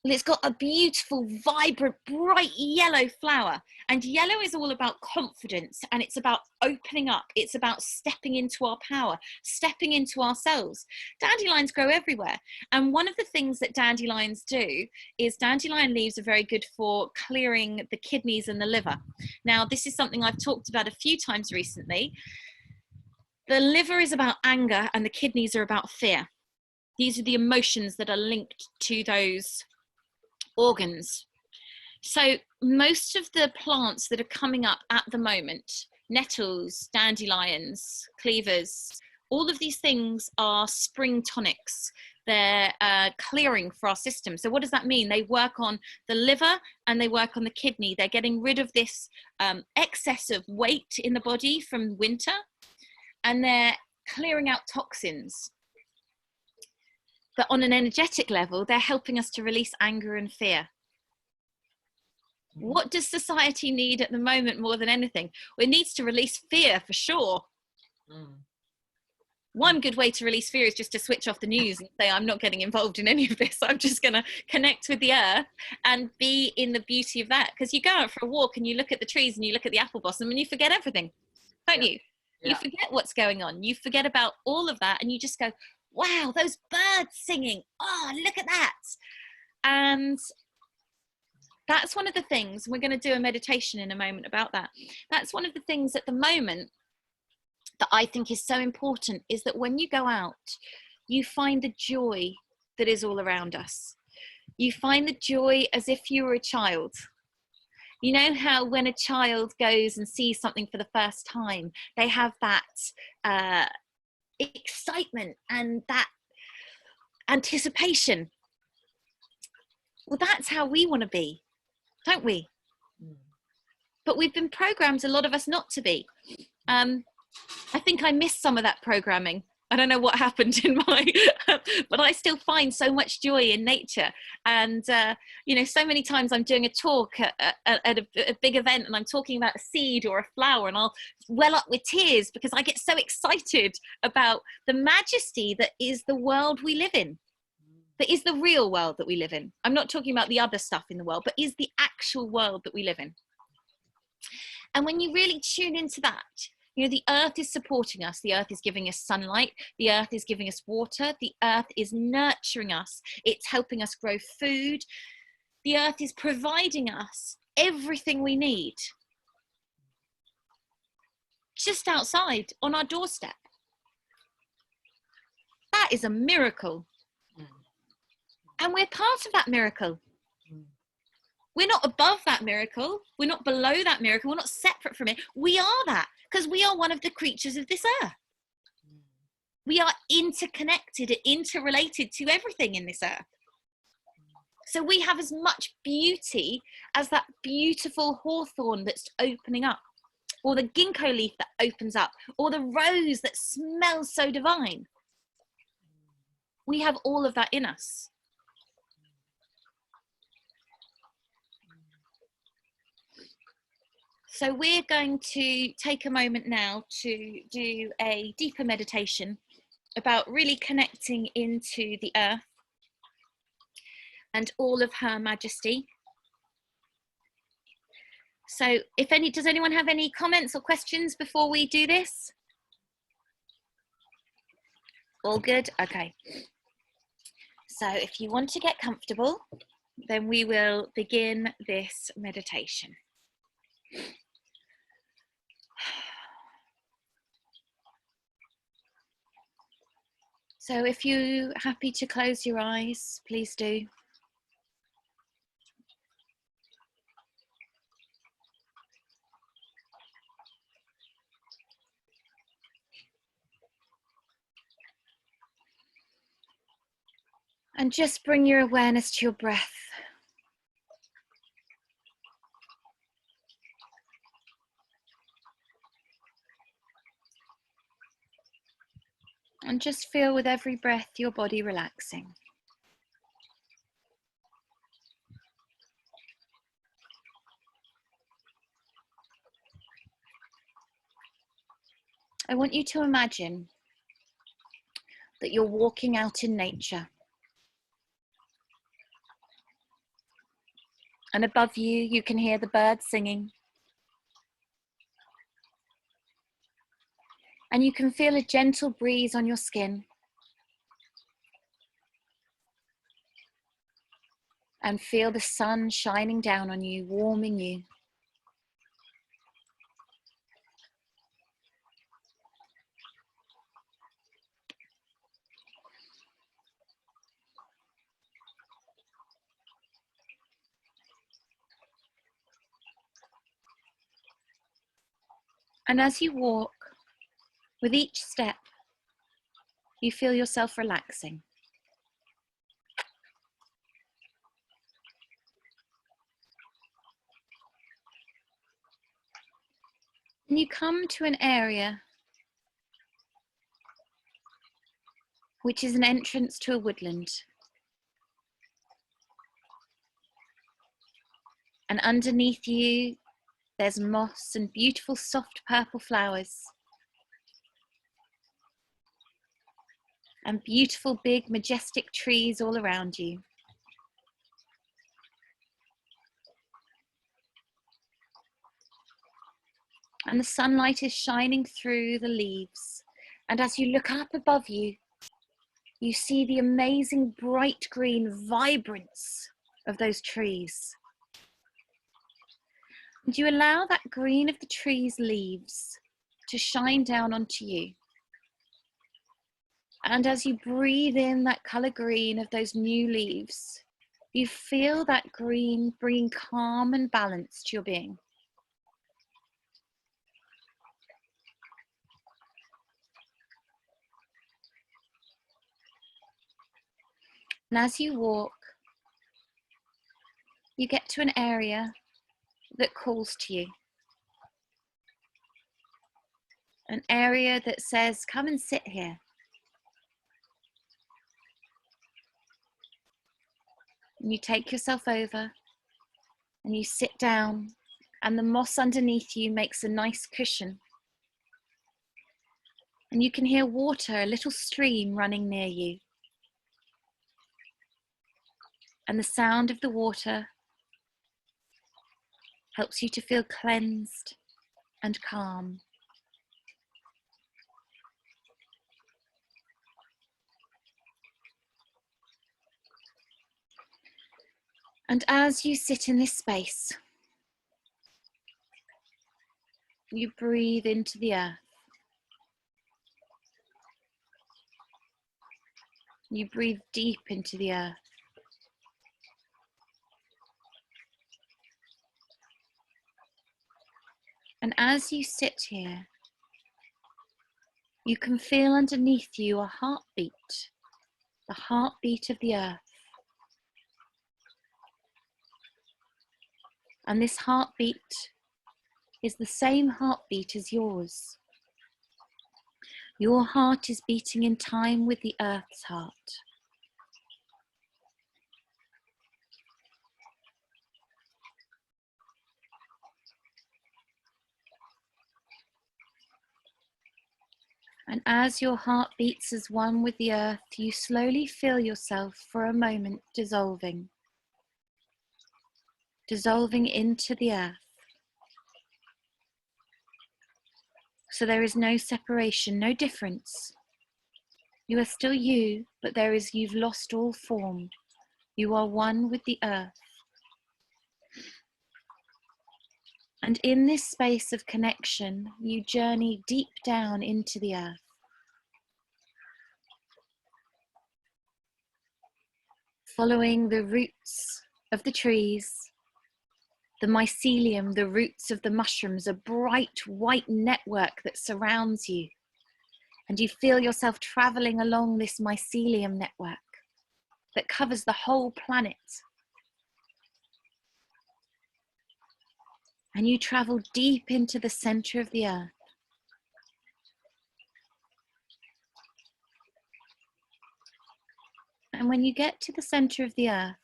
Well, it's got a beautiful, vibrant, bright yellow flower. And yellow is all about confidence, and it's about opening up. It's about stepping into our power, stepping into ourselves. Dandelions grow everywhere. And one of the things that dandelions do is dandelion leaves are very good for clearing the kidneys and the liver. Now, this is something I've talked about a few times recently. The liver is about anger and the kidneys are about fear. These are the emotions that are linked to those organs. So most of the plants that are coming up at the moment, nettles, dandelions, cleavers, all of these things are spring tonics. They're clearing for our system. So what does that mean? They work on the liver and they work on the kidney. They're getting rid of this excess of weight in the body from winter, and they're clearing out toxins. But on an energetic level, they're helping us to release anger and fear. What does society need at the moment more than anything? Well, it needs to release fear, for sure. One good way to release fear is just to switch off the news and say, I'm not getting involved in any of this. I'm just going to connect with the earth and be in the beauty of that. Because you go out for a walk and you look at the trees and you look at the apple blossom and you forget everything, don't you? You forget what's going on. You forget about all of that and you just go, wow, those birds singing. Oh, look at that. And That's one of the things, we're going to do a meditation in a moment about that. That's one of the things at the moment that I think is so important, is that when you go out, you find the joy that is all around us. You find the joy as if you were a child. You know how when a child goes and sees something for the first time, they have that excitement and that anticipation. Well, that's how we want to be, don't we? But we've been programmed, a lot of us, not to be. I think I missed some of that programming. I don't know what happened in my, but I still find so much joy in nature. And, you know, so many times I'm doing a talk at a big event and I'm talking about a seed or a flower, and I'll well up with tears because I get so excited about the majesty that is the world we live in, that is the real world that we live in. I'm not talking about the other stuff in the world, but is the actual world that we live in. And when you really tune into that, you know, the earth is supporting us. The earth is giving us sunlight. The earth is giving us water. The earth is nurturing us. It's helping us grow food. The earth is providing us everything we need just outside on our doorstep. That is a miracle. And we're part of that miracle. We're not above that miracle. We're not below that miracle. We're not separate from it. We are that, because we are one of the creatures of this earth. We are interconnected and interrelated to everything in this earth. So we have as much beauty as that beautiful hawthorn that's opening up, or the ginkgo leaf that opens up, or the rose that smells so divine. We have all of that in us. So we're going to take a moment now to do a deeper meditation about really connecting into the earth and all of her majesty. So does anyone have any comments or questions before we do this? All good? Okay. So if you want to get comfortable, then we will begin this meditation. So if you're happy to close your eyes, please do. And just bring your awareness to your breath. And just feel with every breath your body relaxing. I want you to imagine that you're walking out in nature. And above you, you can hear the birds singing. And you can feel a gentle breeze on your skin. And feel the sun shining down on you, warming you. And as you walk, with each step, you feel yourself relaxing. And you come to an area which is an entrance to a woodland. And underneath you, there's moss and beautiful soft purple flowers. And beautiful, big, majestic trees all around you. And the sunlight is shining through the leaves. And as you look up above you, you see the amazing bright green vibrance of those trees. And you allow that green of the tree's leaves to shine down onto you. And as you breathe in that colour green of those new leaves, you feel that green bringing calm and balance to your being. And as you walk, you get to an area that calls to you. An area that says, come and sit here. And you take yourself over and you sit down, and the moss underneath you makes a nice cushion. And you can hear water, a little stream running near you. And the sound of the water helps you to feel cleansed and calm. And as you sit in this space, you breathe into the earth. You breathe deep into the earth. And as you sit here, you can feel underneath you a heartbeat, the heartbeat of the earth. And this heartbeat is the same heartbeat as yours. Your heart is beating in time with the earth's heart. And as your heart beats as one with the earth, you slowly feel yourself for a moment dissolving into the earth. So there is no separation, no difference. You are still you, but you've lost all form. You are one with the earth. And in this space of connection, you journey deep down into the earth. Following the roots of the trees, the mycelium, the roots of the mushrooms, a bright white network that surrounds you. And you feel yourself traveling along this mycelium network that covers the whole planet. And you travel deep into the center of the earth. And when you get to the center of the earth,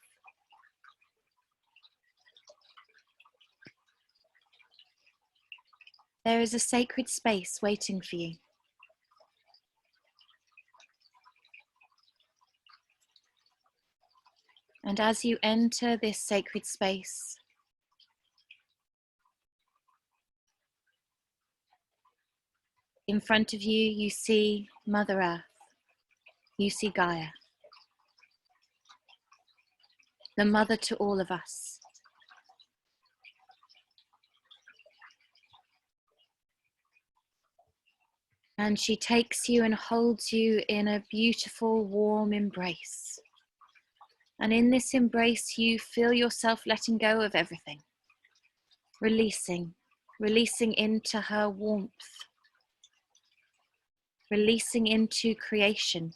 there is a sacred space waiting for you. And as you enter this sacred space, in front of you, you see Mother Earth. You see Gaia, the mother to all of us. And she takes you and holds you in a beautiful, warm embrace. And in this embrace, you feel yourself letting go of everything, releasing into her warmth, releasing into creation.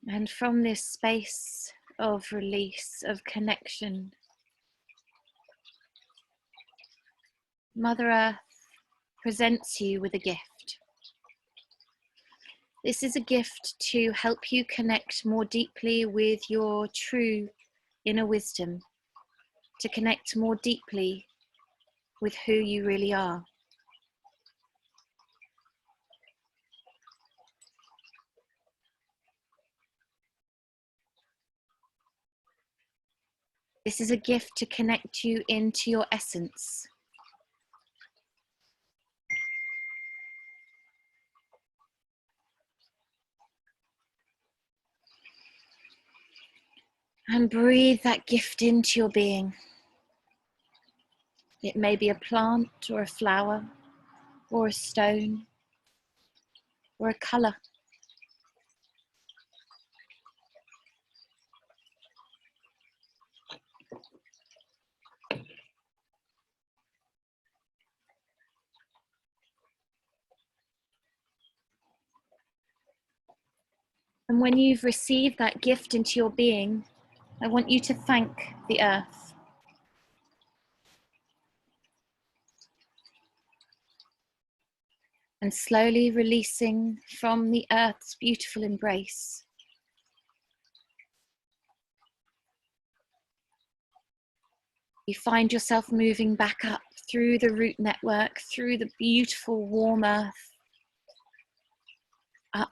And from this space of release, of connection, Mother Earth presents you with a gift. This is a gift to help you connect more deeply with your true inner wisdom, to connect more deeply with who you really are. This is a gift to connect you into your essence. And breathe that gift into your being. It may be a plant or a flower or a stone or a colour. And when you've received that gift into your being, I want you to thank the earth. And slowly releasing from the earth's beautiful embrace. You find yourself moving back up through the root network, through the beautiful warm earth, up.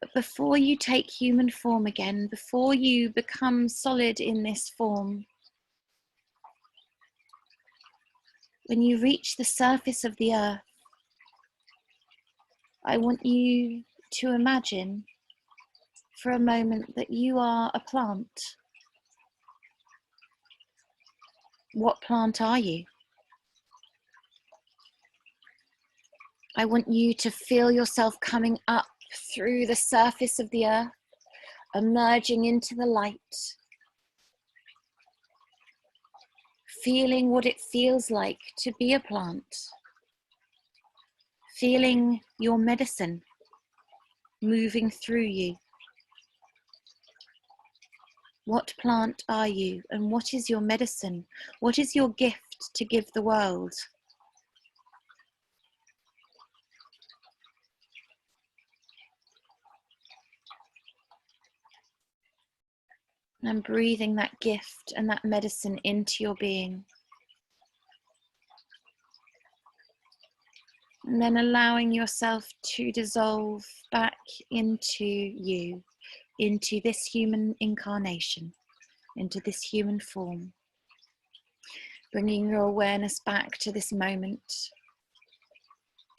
But before you take human form again, before you become solid in this form, when you reach the surface of the earth, I want you to imagine for a moment that you are a plant. What plant are you? I want you to feel yourself coming up through the surface of the earth, emerging into the light, feeling what it feels like to be a plant, feeling your medicine moving through you. What plant are you, and what is your medicine? What is your gift to give the world? And breathing that gift and that medicine into your being. And then allowing yourself to dissolve back into you, into this human incarnation, into this human form. Bringing your awareness back to this moment,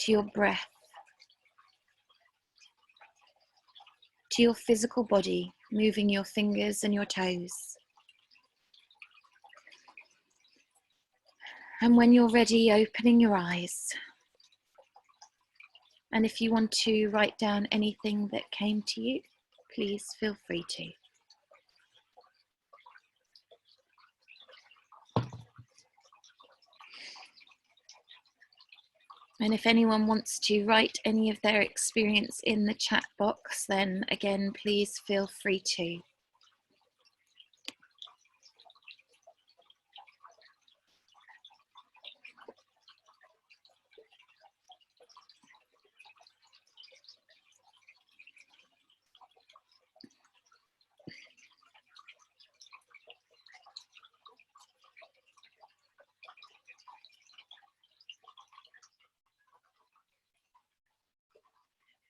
to your breath, to your physical body, moving your fingers and your toes. And when you're ready, opening your eyes. And if you want to write down anything that came to you, please feel free to. And if anyone wants to write any of their experience in the chat box, then again, please feel free to.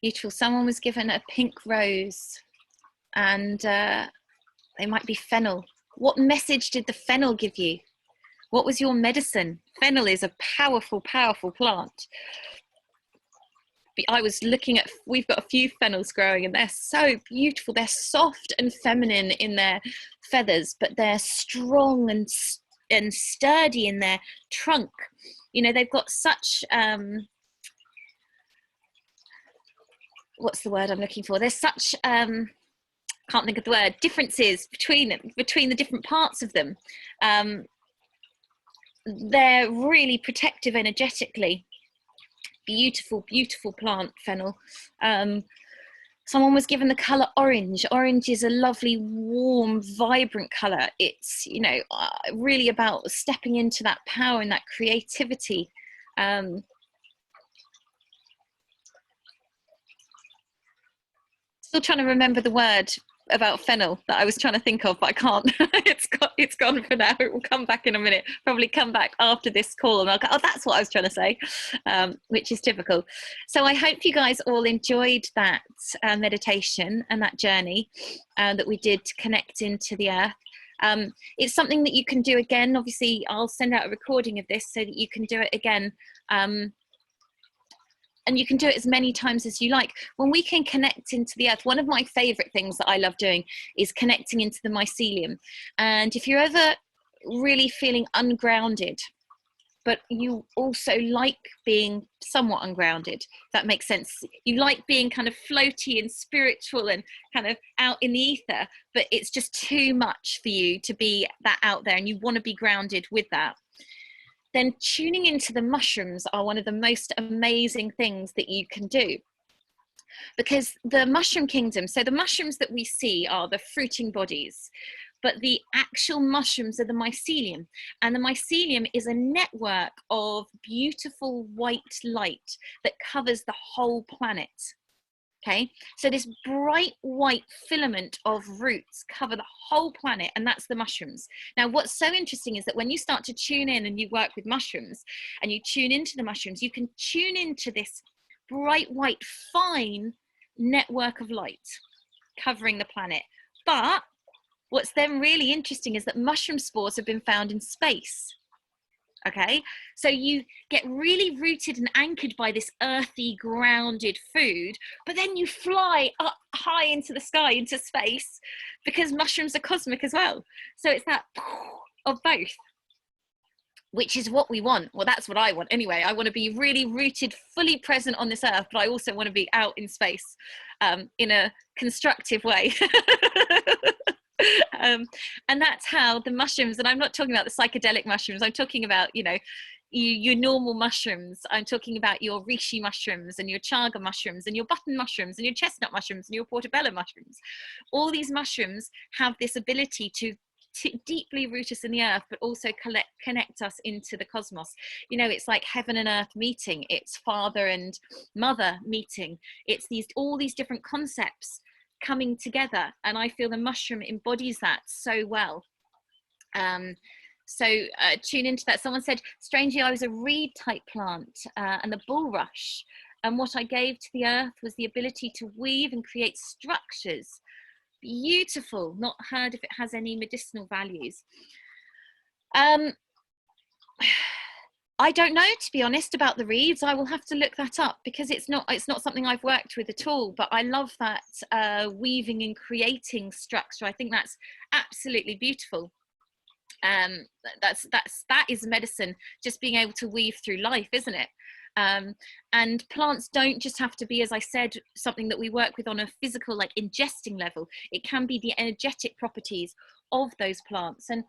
Beautiful. Someone was given a pink rose, and they might be fennel. What message did the fennel give you? What was your medicine? Fennel is a powerful, powerful plant. I was looking at, we've got a few fennels growing and they're so beautiful. They're soft and feminine in their feathers, but they're strong and sturdy in their trunk. You know, they've got such, what's the word I'm looking for? There's such, can't think of the word, differences between the different parts of them. They're really protective energetically. Beautiful, beautiful plant, fennel. Someone was given the color orange. Orange is a lovely, warm, vibrant color. It's, you know, really about stepping into that power and that creativity. Still trying to remember the word about fennel that I was trying to think of, but I can't. It's gone for now. It will come back in a minute. Probably come back after this call and I'll go, oh, that's what I was trying to say, which is typical. So I hope you guys all enjoyed that meditation and that journey that we did to connect into the earth. It's something that you can do again. Obviously, I'll send out a recording of this so that you can do it again and you can do it as many times as you like. When we can connect into the earth, one of my favorite things that I love doing is connecting into the mycelium. And if you're ever really feeling ungrounded, but you also like being somewhat ungrounded, if that makes sense. You like being kind of floaty and spiritual and kind of out in the ether, but it's just too much for you to be that out there, and you want to be grounded with that. Then tuning into the mushrooms are one of the most amazing things that you can do. Because the mushroom kingdom, so the mushrooms that we see are the fruiting bodies, but the actual mushrooms are the mycelium. And the mycelium is a network of beautiful white light that covers the whole planet. Okay, so this bright white filament of roots cover the whole planet, and that's the mushrooms. Now, what's so interesting is that when you start to tune in and you work with mushrooms and you tune into the mushrooms, you can tune into this bright white fine network of light covering the planet. But what's then really interesting is that mushroom spores have been found in space. Okay, so you get really rooted and anchored by this earthy, grounded food, but then you fly up high into the sky, into space, because mushrooms are cosmic as well. So it's that of both, which is what we want. Well, that's what I want anyway. I want to be really rooted, fully present on this earth, but I also want to be out in space in a constructive way. And that's how the mushrooms, and I'm not talking about the psychedelic mushrooms, I'm talking about, you know, your normal mushrooms. I'm talking about your reishi mushrooms and your chaga mushrooms and your button mushrooms and your chestnut mushrooms and your portobello mushrooms. All these mushrooms have this ability to deeply root us in the earth, but also connect us into the cosmos. You know, it's like heaven and earth meeting. It's father and mother meeting. It's all these different concepts coming together, and I feel the mushroom embodies that so well. So tune into that. Someone said, strangely, I was a reed type plant and the bulrush, and what I gave to the earth was the ability to weave and create structures. Beautiful. Not heard if it has any medicinal values. I don't know, to be honest, about the reeds. I will have to look that up, because it's not something I've worked with at all. But I love that weaving and creating structure. I think that's absolutely beautiful. That is medicine, just being able to weave through life, isn't it? And plants don't just have to be, as I said, something that we work with on a physical, like ingesting level. It can be the energetic properties of those plants. And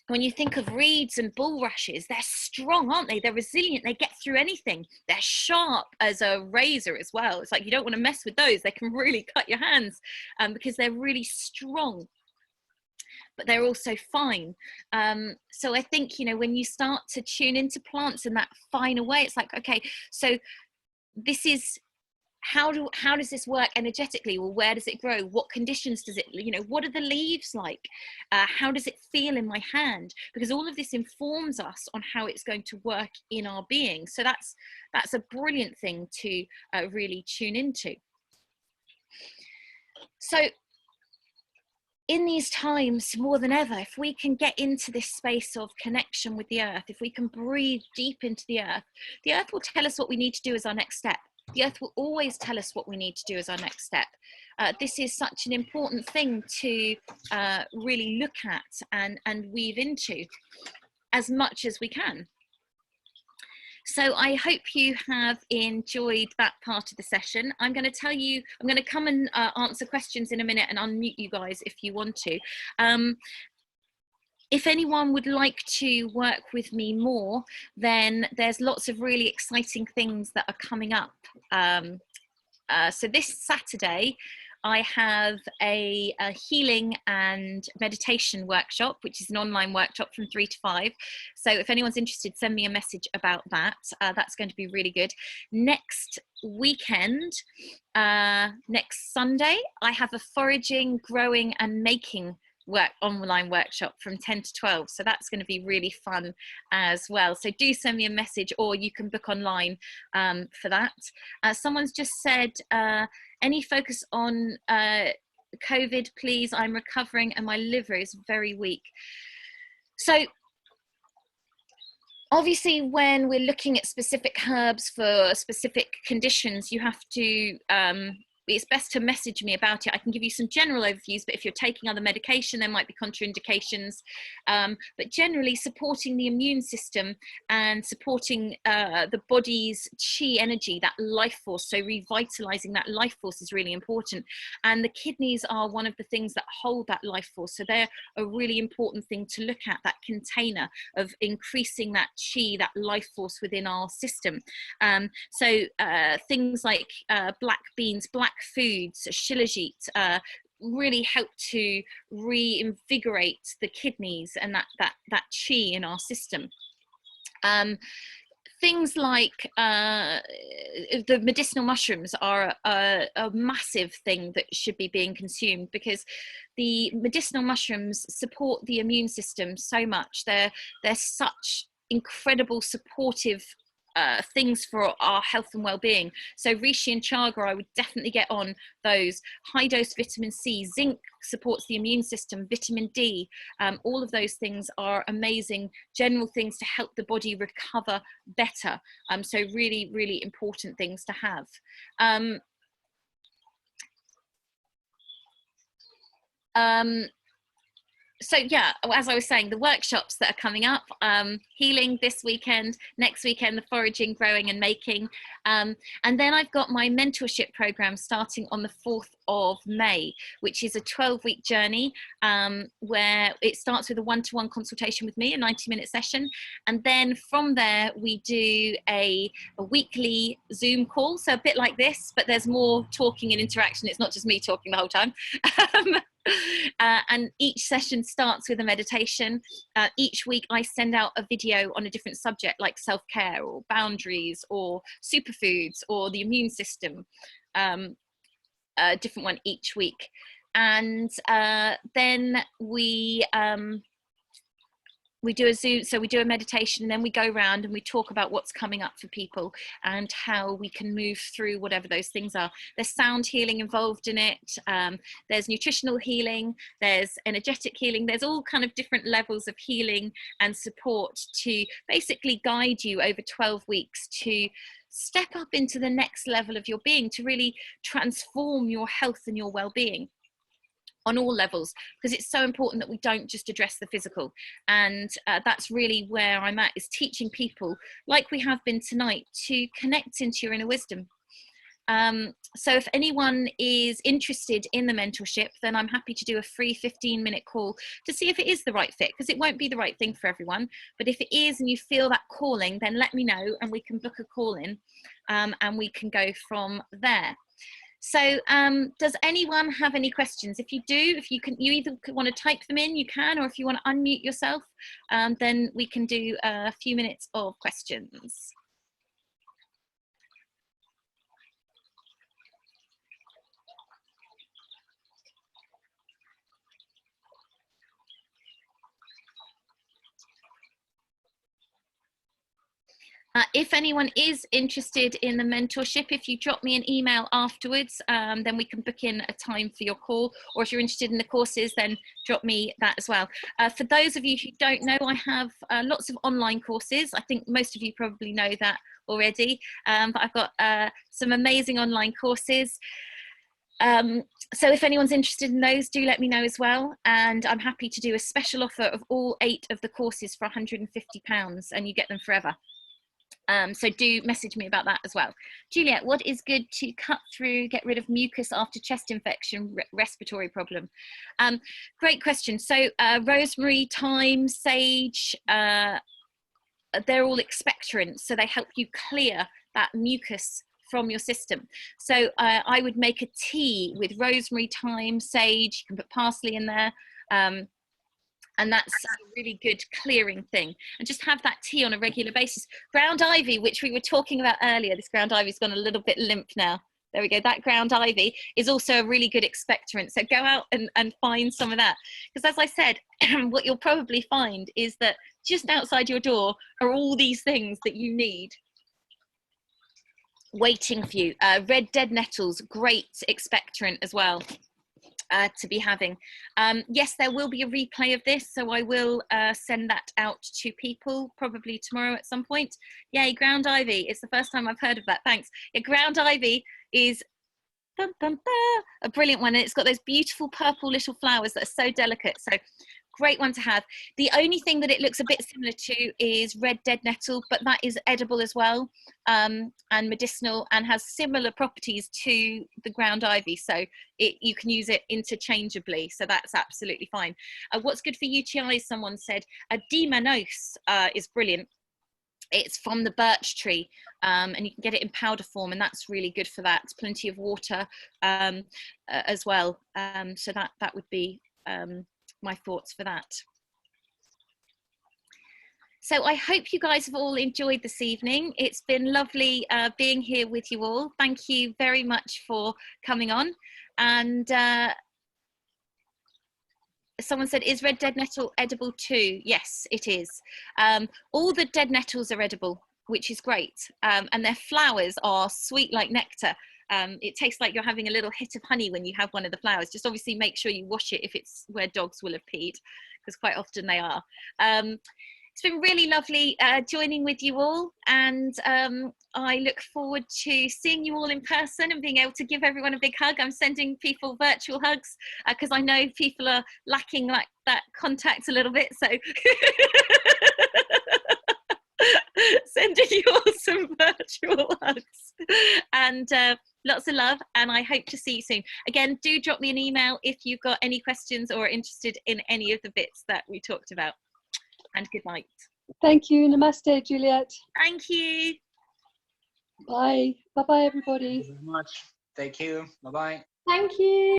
when you think of reeds and bulrushes, they're strong, aren't they? They're resilient. They get through anything. They're sharp as a razor as well. It's like you don't want to mess with those. They can really cut your hands because they're really strong, but they're also fine. So I think, you know, when you start to tune into plants in that finer way, it's like, okay, so this is, how does this work energetically? Well, where does it grow? What conditions does it, you know, what are the leaves like? How does it feel in my hand? Because all of this informs us on how it's going to work in our being. So that's a brilliant thing to really tune into. So in these times, more than ever, if we can get into this space of connection with the earth, if we can breathe deep into the earth will tell us what we need to do as our next step. The earth will always tell us what we need to do as our next step. This is such an important thing to really look at and weave into as much as we can. So I hope you have enjoyed that part of the session. I'm going to come and answer questions in a minute and unmute you guys if you want to. If anyone would like to work with me more, then there's lots of really exciting things that are coming up. So this Saturday, I have a healing and meditation workshop, which is an online workshop from 3 to 5. So if anyone's interested, send me a message about that. That's going to be really good. Next weekend, next Sunday, I have a foraging, growing and making online workshop from 10 to 12. So that's going to be really fun as well. So do send me a message, or you can book online for that. Someone's just said, any focus on COVID, please? I'm recovering and my liver is very weak. So Obviously, when we're looking at specific herbs for specific conditions, you have to, it's best to message me about it. I can give you some general overviews, but if you're taking other medication, there might be contraindications. But generally, supporting the immune system and supporting the body's chi energy, that life force, so revitalizing that life force is really important. And the kidneys are one of the things that hold that life force. So they're a really important thing to look at, that container of increasing that chi, that life force within our system. So things like black beans, black foods, shilajit, really help to reinvigorate the kidneys and that chi in our system. Things like the medicinal mushrooms are a massive thing that should be being consumed, because the medicinal mushrooms support the immune system so much. They're such incredible supportive things for our health and well-being. So reishi and chaga, I would definitely get on those. High dose vitamin C, zinc supports the immune system, vitamin D, all of those things are amazing general things to help the body recover better. So really, really important things to have. So yeah, as I was saying, the workshops that are coming up, healing this weekend, next weekend, the foraging, growing and making. And then I've got my mentorship program starting on the 4th of May, which is a 12-week journey where it starts with a one-to-one consultation with me, a 90-minute session. And then from there, we do a weekly Zoom call. So a bit like this, but there's more talking and interaction. It's not just me talking the whole time. And each session starts with a meditation. Each week I send out a video on a different subject, like self-care or boundaries or superfoods or the immune system, a different one each week. And then we do a Zoom, so we do a meditation, and then we go around and we talk about what's coming up for people and how we can move through whatever those things are. There's sound healing involved in it. There's nutritional healing, there's energetic healing, there's all kind of different levels of healing and support to basically guide you over 12 weeks to step up into the next level of your being, to really transform your health and your well-being on all levels, because it's so important that we don't just address the physical. And that's really where I'm at, is teaching people, like we have been tonight, to connect into your inner wisdom. So if anyone is interested in the mentorship, then I'm happy to do a free 15-minute call to see if it is the right fit, because it won't be the right thing for everyone. But if it is and you feel that calling, then let me know and we can book a call in, and we can go from there. So does anyone have any questions? If you do, if you either want to type them in, you can, or if you want to unmute yourself, then we can do a few minutes of questions. If anyone is interested in the mentorship, if you drop me an email afterwards, then we can book in a time for your call. Or if you're interested in the courses, then drop me that as well. For those of you who don't know, I have lots of online courses. I think most of you probably know that already, but I've got some amazing online courses. So if anyone's interested in those, do let me know as well. And I'm happy to do a special offer of all 8 of the courses for £150, and you get them forever. So do message me about that as well. Juliette, what is good to cut through, get rid of mucus after chest infection, respiratory problem? Great question. So rosemary, thyme, sage, they're all expectorants, so they help you clear that mucus from your system. So I would make a tea with rosemary, thyme, sage. You can put parsley in there. And that's a really good clearing thing. And just have that tea on a regular basis. Ground ivy, which we were talking about earlier, this ground ivy's gone a little bit limp now. There we go. That ground ivy is also a really good expectorant. So go out and find some of that. Because as I said, what you'll probably find is that just outside your door are all these things that you need waiting for you. Red dead nettles, great expectorant as well. to be having. Yes, there will be a replay of this, so I will send that out to people probably tomorrow at some point. Yay, ground ivy. It's the first time I've heard of that. Thanks. Yeah, ground ivy is a brilliant one, and it's got those beautiful purple little flowers that are so delicate. So great one to have. The only thing that it looks a bit similar to is red dead nettle, but that is edible as well, and medicinal, and has similar properties to the ground ivy, so you can use it interchangeably, so that's absolutely fine. What's good for UTIs, someone said, D-mannose is brilliant. It's from the birch tree, and you can get it in powder form, and that's really good for that. Plenty of water as well, so that would be my thoughts for that. So I hope you guys have all enjoyed this evening. It's been lovely being here with you all. Thank you very much for coming on. And someone said, is red dead nettle edible too? Yes, it is. All the dead nettles are edible, which is great. And their flowers are sweet like nectar. It tastes like you're having a little hit of honey when you have one of the flowers. Just obviously make sure you wash it if it's where dogs will have peed, because quite often they are. It's been really lovely joining with you all, and I look forward to seeing you all in person and being able to give everyone a big hug. I'm sending people virtual hugs because I know people are lacking that contact a little bit, so sending you all some virtual hugs, and lots of love, and I hope to see you soon. Again, do drop me an email if you've got any questions or are interested in any of the bits that we talked about. And good night. Thank you. Namaste, Juliette. Thank you. Bye. Bye-bye, everybody. Thank you very much. Thank you. Bye-bye. Thank you.